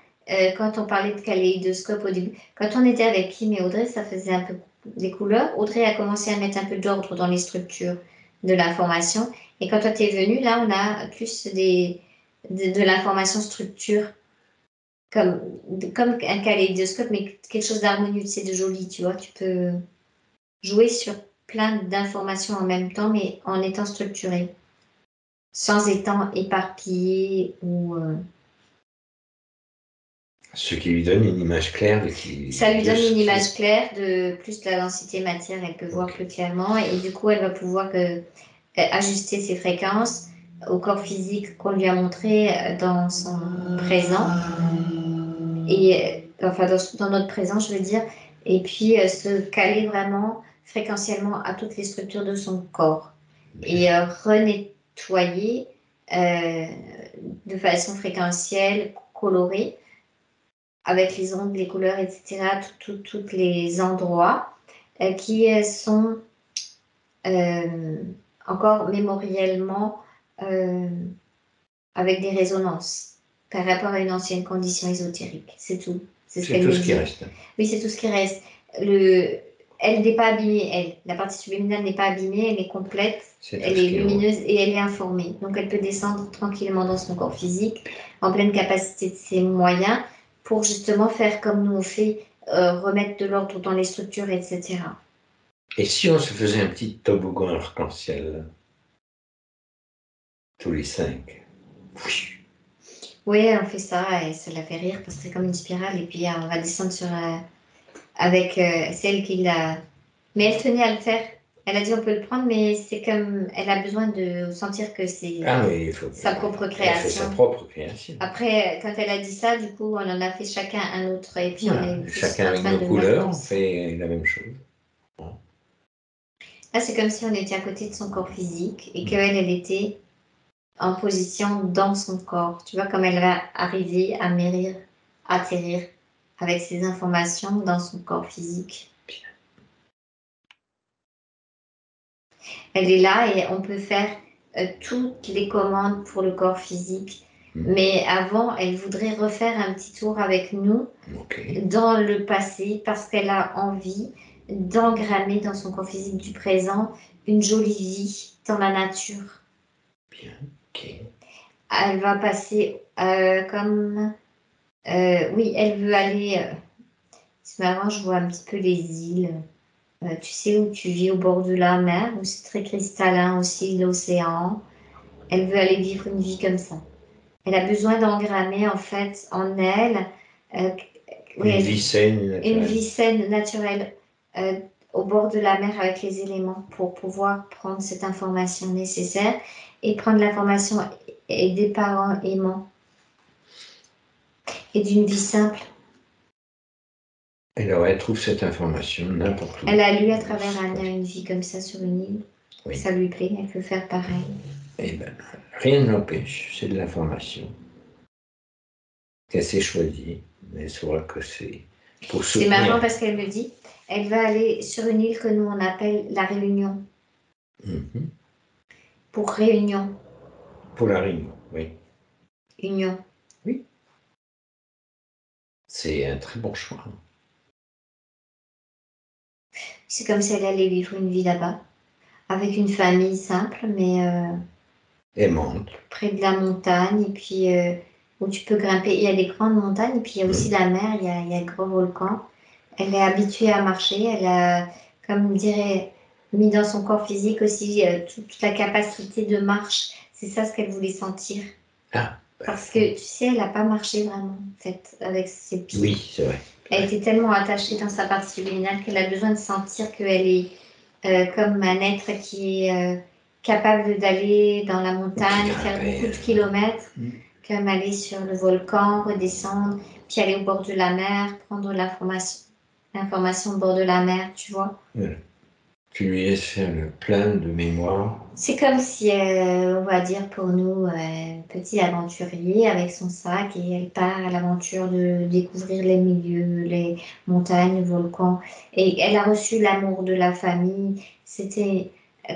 quand on parlait de kaléidoscope au début, quand on était avec Kim et Audrey, ça faisait un peu des couleurs. Audrey a commencé à mettre un peu d'ordre dans les structures de l'information. Et quand toi t'es venu, là, on a plus de l'information structure. Comme un kaléidoscope, mais quelque chose d'harmonieux, c'est de joli, tu vois. Tu peux jouer sur plein d'informations en même temps, mais en étant structuré, sans étant éparpillé ou... Ce qui lui donne une image claire Ça lui donne une image claire de plus de la densité matière, elle peut voir plus clairement, et du coup, elle va pouvoir ajuster ses fréquences au corps physique qu'on lui a montré dans son présent. Et enfin dans notre présent, je veux dire, et puis se caler vraiment fréquentiellement à toutes les structures de son corps et renettoyer de façon fréquentielle, colorée, avec les ondes, les couleurs, etc., tous les endroits qui sont encore mémoriellement avec des résonances par rapport à une ancienne condition ésotérique. C'est tout. C'est ce C'est qu'elle tout me ce qui dit. reste. Oui, c'est tout ce qui reste. Elle n'est pas abîmée, elle. La partie subliminale n'est pas abîmée, elle est complète, C'est tout elle ce est qui est lumineuse et elle est informée. Donc elle peut descendre tranquillement dans son corps physique, en pleine capacité de ses moyens, pour justement faire comme nous on fait, remettre de l'ordre dans les structures, etc. Et si on se faisait un petit toboggan arc-en-ciel, tous les 5? Oui, on fait ça et ça la fait rire parce que c'est comme une spirale et puis on va descendre avec celle qui l'a. Mais elle tenait à le faire. Elle a dit on peut le prendre, mais c'est comme elle a besoin de sentir que c'est Ah oui, il faut. sa propre Elle fait sa création. propre création. Après, quand elle a dit ça, du coup, on en a fait chacun un autre et puis Voilà. on est tous Chacun en avec train nos de couleurs, on mettre. fait la même chose. Là, c'est comme si on était à côté de son corps physique et qu'elle, elle était en position dans son corps. Tu vois, comme elle va arriver à atterrir avec ses informations dans son corps physique. Elle est là et on peut faire toutes les commandes pour le corps physique. Mais avant, elle voudrait refaire un petit tour avec nous dans le passé parce qu'elle a envie d'engrammer dans son corps physique du présent une jolie vie dans la nature. Bien, ok. Elle va passer comme... oui, elle veut aller... c'est marrant, je vois un petit peu les îles. Tu sais, où tu vis au bord de la mer, où c'est très cristallin aussi, l'océan. Elle veut aller vivre une vie comme ça. Elle a besoin d'engrammer, en fait, en elle... une vie saine, naturelle. Une vie saine, naturelle, au bord de la mer avec les éléments pour pouvoir prendre cette information nécessaire et prendre l'information des parents aimants et d'une vie simple. Alors, elle trouve cette information n'importe où. Elle a lu à travers Anya une vie comme ça sur une île. Oui. Ça lui plaît, elle peut faire pareil. Eh bien, rien ne l'empêche, c'est de l'information. Qu'elle s'est choisie, mais elle saura que c'est pour soutenir. C'est marrant parce qu'elle me dit, elle va aller sur une île que nous on appelle la Réunion. Pour réunion. Pour la Réunion, oui. Union. Oui. C'est un très bon choix. C'est comme si elle allait vivre une vie là-bas, avec une famille simple, mais aimante. Près de la montagne, et puis où tu peux grimper. Il y a des grandes montagnes, et puis il y a aussi la mer, il y a de grands volcans. Elle est habituée à marcher, elle a, comme on dirait, mis dans son corps physique aussi toute la capacité de marche. C'est ça ce qu'elle voulait sentir. Ah. Parce que, tu sais, elle n'a pas marché vraiment, en fait, avec ses pieds. Oui, c'est vrai. Elle était tellement attachée dans sa partie subliminale qu'elle a besoin de sentir qu'elle est comme un être qui est capable d'aller dans la montagne, faire beaucoup de kilomètres, comme aller sur le volcan, redescendre, puis aller au bord de la mer, prendre l'information au bord de la mer, tu vois. Voilà. Tu lui laisses faire le plein de mémoire. C'est comme si, on va dire pour nous, petit aventurier avec son sac et elle part à l'aventure de découvrir les milieux, les montagnes, volcans. Et elle a reçu l'amour de la famille.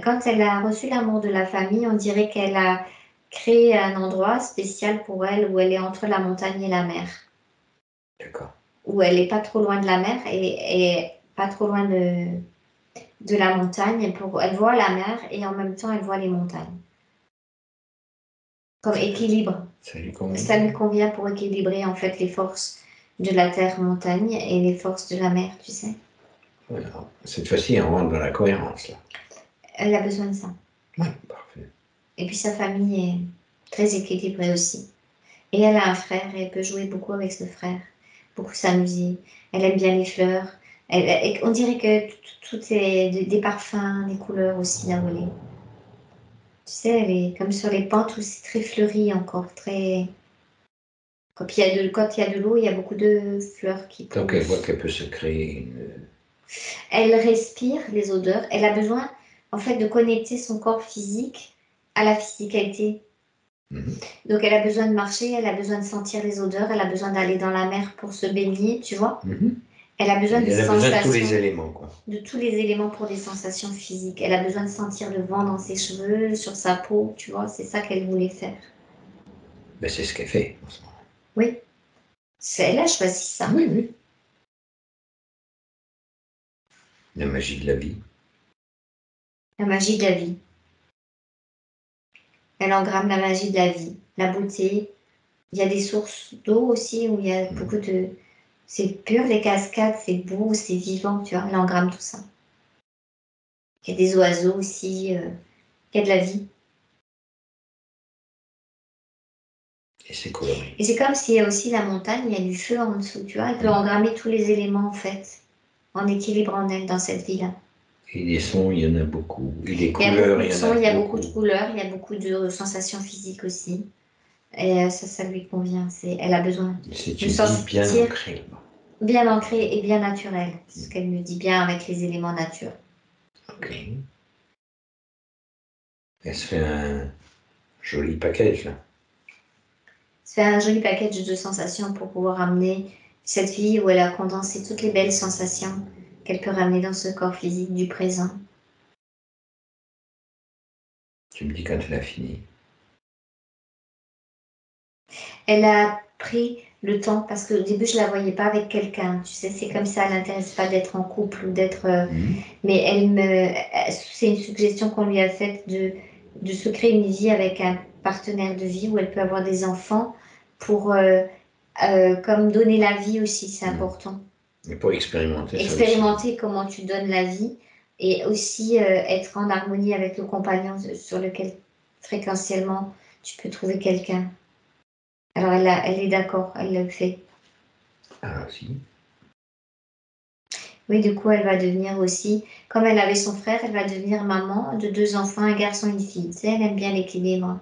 Quand elle a reçu l'amour de la famille, on dirait qu'elle a créé un endroit spécial pour elle où elle est entre la montagne et la mer. D'accord. Où elle n'est pas trop loin de la mer et pas trop loin de la montagne. Elle voit la mer et en même temps elle voit les montagnes. Comme équilibre. Ça lui convient pour équilibrer en fait les forces de la terre montagne et les forces de la mer, tu sais. Voilà. Cette fois-ci, on rentre dans la cohérence là. Elle a besoin de ça. Oui, parfait. Et puis sa famille est très équilibrée aussi. Et elle a un frère et elle peut jouer beaucoup avec ce frère, beaucoup s'amuser. Elle aime bien les fleurs. On dirait que tout est des parfums, des couleurs aussi là où elle est. Tu sais, elle est comme sur les pentes où c'est très fleuri encore, très... Quand il y a de l'eau, il y a beaucoup de fleurs qui poussent. Donc elle voit qu'elle peut se créer une... Elle respire les odeurs. Elle a besoin, en fait, de connecter son corps physique à la physicalité. Donc elle a besoin de marcher, elle a besoin de sentir les odeurs, elle a besoin d'aller dans la mer pour se baigner, tu vois. Elle a besoin Elle a besoin de tous les éléments, quoi. De tous les éléments pour des sensations physiques. Elle a besoin de sentir le vent dans ses cheveux, sur sa peau, tu vois. C'est ça qu'elle voulait faire. Ben, c'est ce qu'elle fait en ce moment. Oui. Elle a choisi ça. Oui, oui. La magie de la vie. La magie de la vie. Elle engramme la magie de la vie, la beauté. Il y a des sources d'eau aussi où il y a beaucoup de... C'est pur, les cascades, c'est beau, c'est vivant, tu vois. Elle engramme tout ça. Il y a des oiseaux aussi, il y a de la vie. Et c'est coloré. Et c'est comme s'il y a aussi la montagne, il y a du feu en dessous, tu vois. Elle peut engrammer tous les éléments, en fait, en équilibre en elle, dans cette vie-là. Et les sons, il y en a beaucoup. Et les Il y a beaucoup couleurs, de il y en sons, a il y a beaucoup. beaucoup de couleurs, il y a beaucoup de sensations physiques aussi. Et ça lui convient. Elle a besoin C'est de une vie bien sentir ancrée. bien ancrée et bien naturelle. C'est ce qu'elle me dit, bien avec les éléments nature. Ok. Elle se fait un joli package, là. C'est un joli package de sensations pour pouvoir amener cette vie où elle a condensé toutes les belles sensations qu'elle peut ramener dans ce corps physique du présent. Tu me dis quand elle a fini. Elle a pris le temps parce qu'au début je la voyais pas avec quelqu'un. Tu sais, c'est comme ça, elle n'intéresse pas d'être en couple ou d'être. Mais c'est une suggestion qu'on lui a faite de se créer une vie avec un partenaire de vie où elle peut avoir des enfants pour comme donner la vie aussi, c'est important. Et pour expérimenter ça aussi. Expérimenter comment tu donnes la vie et aussi être en harmonie avec le compagnon sur lequel fréquentiellement tu peux trouver quelqu'un. Alors elle est d'accord, elle le fait. Ah, si. Oui, du coup, elle va devenir aussi, comme elle avait son frère, elle va devenir maman de 2 enfants, un garçon et une fille. Tu sais, elle aime bien l'équilibre.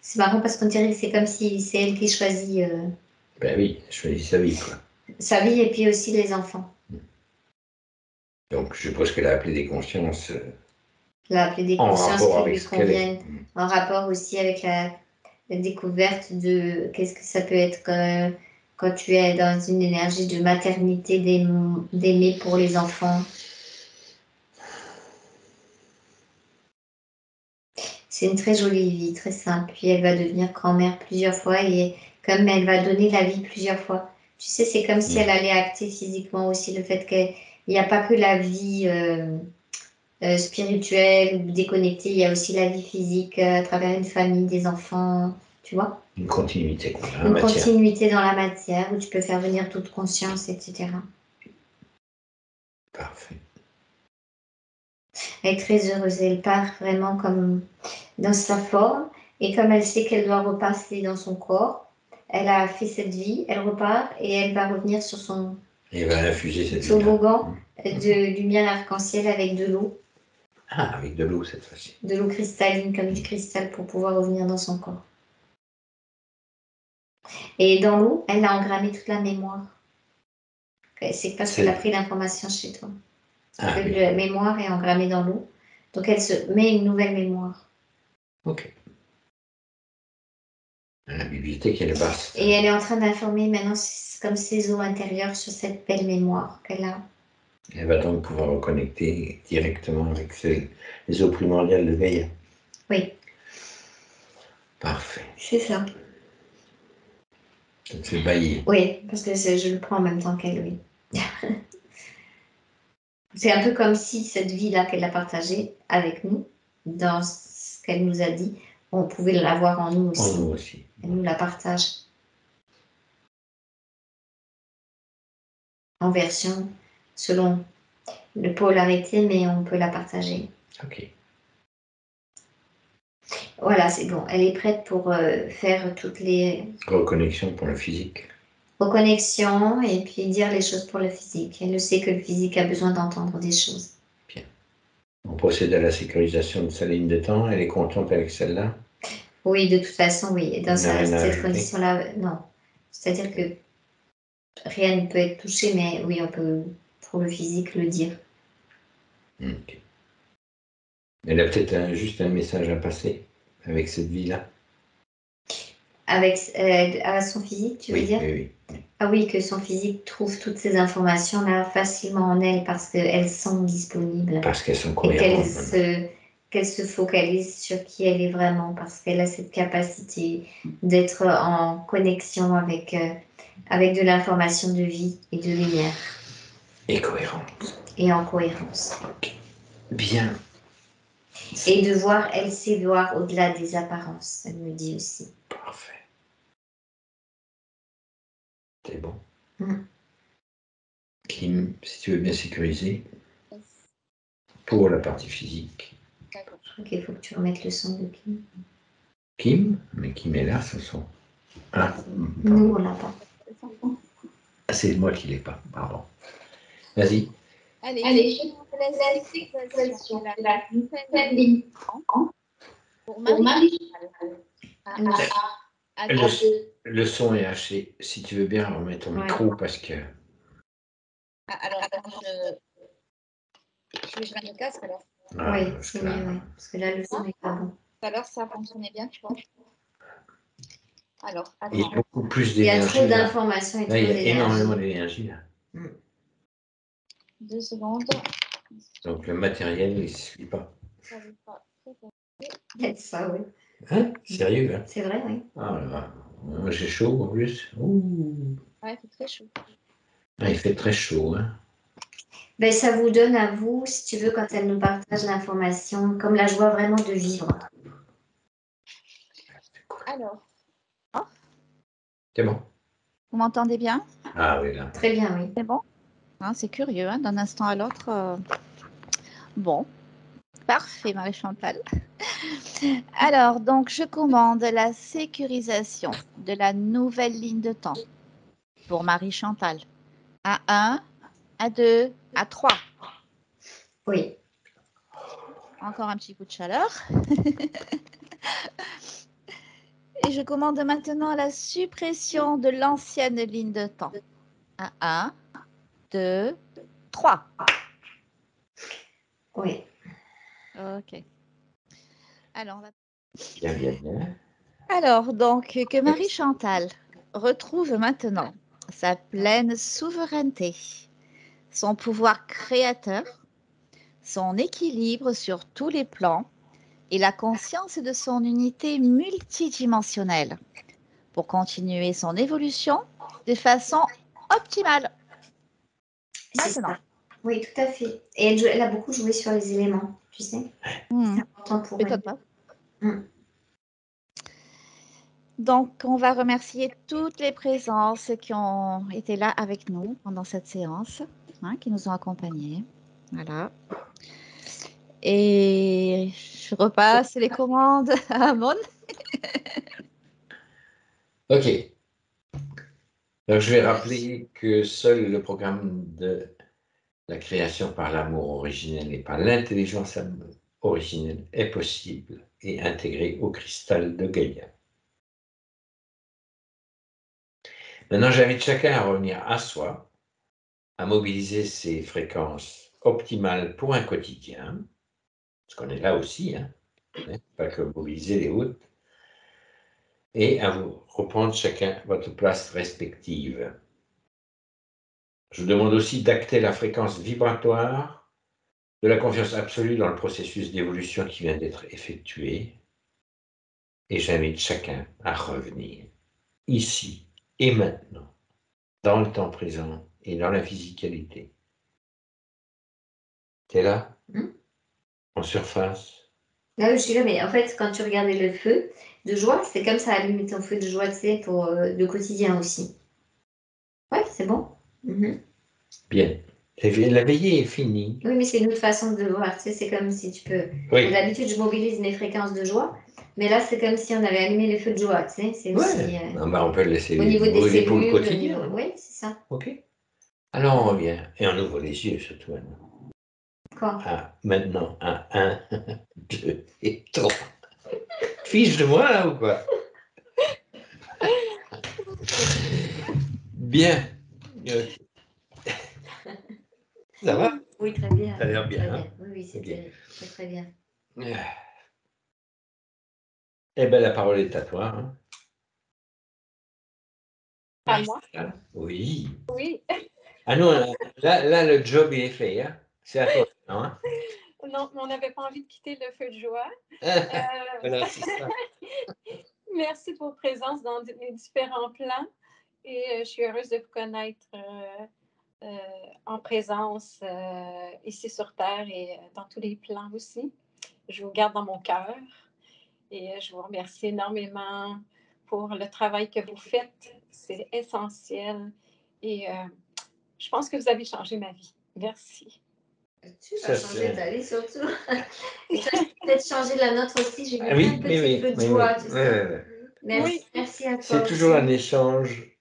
C'est marrant parce qu'on dirait que c'est comme si c'est elle qui choisit Ben oui, elle choisit sa vie, quoi. sa vie et puis aussi les enfants. Donc, je suppose qu'elle a appelé des consciences Elle a appelé des en consciences rapport qui avec lui ce qu'elle est. conviennent, en rapport aussi avec la découverte de qu'est-ce que ça peut être quand tu es dans une énergie de maternité, d'aimer pour les enfants. C'est une très jolie vie, très simple. Puis elle va devenir grand-mère plusieurs fois et comme elle va donner la vie plusieurs fois. Tu sais, c'est comme si elle allait acter physiquement aussi le fait qu'il n'y a pas que la vie spirituelle ou déconnectée, il y a aussi la vie physique à travers une famille, des enfants, tu vois. Une continuité, quoi, dans la Une matière. continuité dans la matière où tu peux faire venir toute conscience, etc. Parfait. Elle est très heureuse, elle part vraiment comme dans sa forme et comme elle sait qu'elle doit repasser dans son corps, elle a fait cette vie, elle repart et elle va revenir sur son Et elle va infuser cette vie-là. toboggan de lumière arc-en-ciel avec de l'eau. Ah, avec de l'eau cette fois-ci. De l'eau cristalline comme du cristal pour pouvoir revenir dans son corps. Et dans l'eau, elle a engrammé toute la mémoire. C'est parce qu'elle a pris l'information chez toi. Ah, que oui. la mémoire est engrammée dans l'eau. Donc elle se met une nouvelle mémoire. Ok. La bibliothèque, elle est vaste. Et elle est en train d'informer maintenant comme ses eaux intérieures sur cette belle mémoire qu'elle a. Elle va donc pouvoir reconnecter directement avec les eaux primordiales de Gaïa. Oui. Parfait. C'est ça. Ça te fait bailler. Oui, parce que je le prends en même temps qu'elle, oui. C'est un peu comme si cette vie-là qu'elle a partagée avec nous, dans ce qu'elle nous a dit, on pouvait l'avoir en nous aussi. En nous aussi. Elle nous la partage. En version, selon le polarité, mais on peut la partager. Ok. Voilà, c'est bon. Elle est prête pour faire toutes les Reconnexion pour le physique. reconnexions et puis dire les choses pour le physique. Elle sait que le physique a besoin d'entendre des choses. Bien. On procède à la sécurisation de sa ligne de temps. Elle est contente avec celle-là? Oui, de toute façon, oui. Et dans cette condition-là, non. C'est-à-dire que rien ne peut être touché, mais oui, on peut, pour le physique, le dire. Ok. Elle a peut-être juste un message à passer avec cette vie-là. Avec à son physique, tu veux dire? Oui. Ah oui, que son physique trouve toutes ces informations-là facilement en elle parce qu'elles sont disponibles. Parce qu'elles sont Et cohérentes. qu'elle se focalise sur qui elle est vraiment, parce qu'elle a cette capacité d'être en connexion avec de l'information de vie et de lumière. Et cohérence. Et en cohérence. Ok. Bien. Et de voir, elle sait voir au-delà des apparences, elle me dit aussi. Parfait. C'est bon. Mm. Kim, si tu veux bien sécuriser pour la partie physique. D'accord. Je crois qu'il faut que tu remettes le son de Kim. Kim, mais Kim est là, ce son. Ah, Nous, on l'a pas. c'est moi qui ne l'ai pas, pardon. Vas-y. Allez, je commence la sécurisation de la nouvelle ligne pour Marie. Le son est haché. Si tu veux bien remettre ton micro, parce que... Alors, je vais joindre le casque alors. Oui, c'est mieux, oui. Parce que là, le son n'est pas bon. Tout à l'heure, ça fonctionnait bien, tu vois. Alors, Il y a attends. beaucoup plus Il y a d'énergie. trop d'informations et trop Là, il y a d'énergie. énormément d'énergie, là. 2 secondes. Donc, le matériel, il ne suit pas. Ça veut pas. C'est ça, oui. Hein? Sérieux, hein? C'est vrai, oui. Ah là là. Moi, j'ai chaud, en plus. Ouh. Ouais, c'est très chaud. Ah, il fait très chaud, hein? Ben, ça vous donne à vous, si tu veux, quand elle nous partage l'information, comme la joie vraiment de vivre. Alors. C'est bon? Vous m'entendez bien? Ah oui, là. Très bien, oui. C'est bon? Hein, c'est curieux, hein, d'un instant à l'autre. Bon, parfait, Marie-Chantal. Alors, donc, je commande la sécurisation de la nouvelle ligne de temps pour Marie-Chantal. A1, A2, A3. Oui. Encore un petit coup de chaleur. Et je commande maintenant la suppression de l'ancienne ligne de temps. A1, 2, 3. Oui. Ok. Alors, on va... Bien. Alors, donc, que Marie-Chantal retrouve maintenant sa pleine souveraineté, son pouvoir créateur, son équilibre sur tous les plans et la conscience de son unité multidimensionnelle pour continuer son évolution de façon optimale. C'est Maintenant. ça. Oui, tout à fait. Et elle a beaucoup joué sur les éléments, tu sais. C'est important pour elle. M'étonne pas. Mm. Donc, on va remercier toutes les présences qui ont été là avec nous pendant cette séance, hein, qui nous ont accompagnés. Voilà. Et je repasse les commandes à Amon. OK. Donc, je vais rappeler que seul le programme de la création par l'amour originel et par l'intelligence originelle est possible et intégré au cristal de Gaïa. Maintenant, j'invite chacun à revenir à soi, à mobiliser ses fréquences optimales pour un quotidien, parce qu'on est là aussi, hein, pas que mobiliser les hautes, et à vous reprendre chacun votre place respective. Je vous demande aussi d'acter la fréquence vibratoire de la confiance absolue dans le processus d'évolution qui vient d'être effectué. Et j'invite chacun à revenir ici et maintenant, dans le temps présent et dans la physicalité. T'es là? En surface? Là, je suis là, mais en fait, quand tu regardais le feu de joie, c'est comme ça allumer ton feu de joie, tu sais, pour le quotidien aussi. Ouais, c'est bon. Bien. La veillée est finie. Oui, mais c'est une autre façon de le voir, tu sais, c'est comme si tu peux... Oui. D'habitude, je mobilise mes fréquences de joie, mais là, c'est comme si on avait allumé les feux de joie, tu sais, c'est aussi... Ouais. On peut le laisser au niveau des brûler pour le cellules, quotidien. Oui, c'est ça. OK. Alors, on revient. Et on ouvre les yeux, surtout. Quoi? Maintenant, 1, 2 et 3. Fiche de moi, là, ou quoi? Bien. Ça va? Oui, très bien. Ça a l'air bien. Très Hein? bien. Oui, c'était très, très bien. Eh bien, la parole est à toi. Hein. À moi? Oui. Oui. Ah non, là, le job, il est fait. Hein. C'est à toi. Hein? Non, non, on n'avait pas envie de quitter le feu de joie. Voilà, c'est ça. Merci pour votre présence dans les différents plans et je suis heureuse de vous connaître en présence ici sur Terre et dans tous les plans aussi. Je vous garde dans mon cœur et je vous remercie énormément pour le travail que vous faites. C'est essentiel et je pense que vous avez changé ma vie. Merci. Tu vas changer ta vie surtout. Et ça, peut-être changer la nôtre aussi. J'ai vu Oui, plein de petits feux de joie, tu sais. Merci, merci à toi. C'est toujours un échange.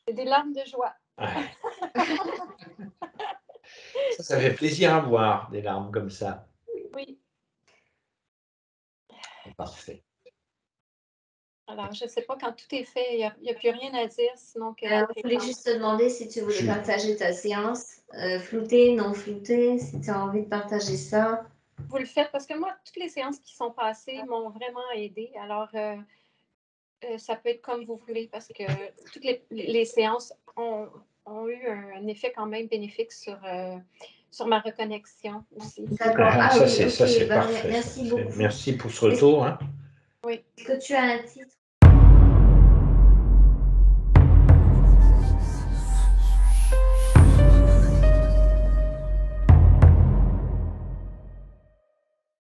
C'est des larmes de joie. Ouais. Ça fait plaisir à voir, des larmes comme ça. Oui. Parfait. Alors, je ne sais pas, quand tout est fait, il n'y a plus rien à dire, sinon que... Je voulais juste te demander si tu voulais partager ta séance, floutée, non floutée, si tu as envie de partager ça. Vous le faites, parce que moi, toutes les séances qui sont passées m'ont vraiment aidée. Alors, ça peut être comme vous voulez, parce que toutes les séances ont eu un effet quand même bénéfique sur ma reconnexion aussi. D'accord. Ça, c'est parfait. Merci beaucoup. Merci pour ce retour. Hein. Oui. Est-ce que tu as un titre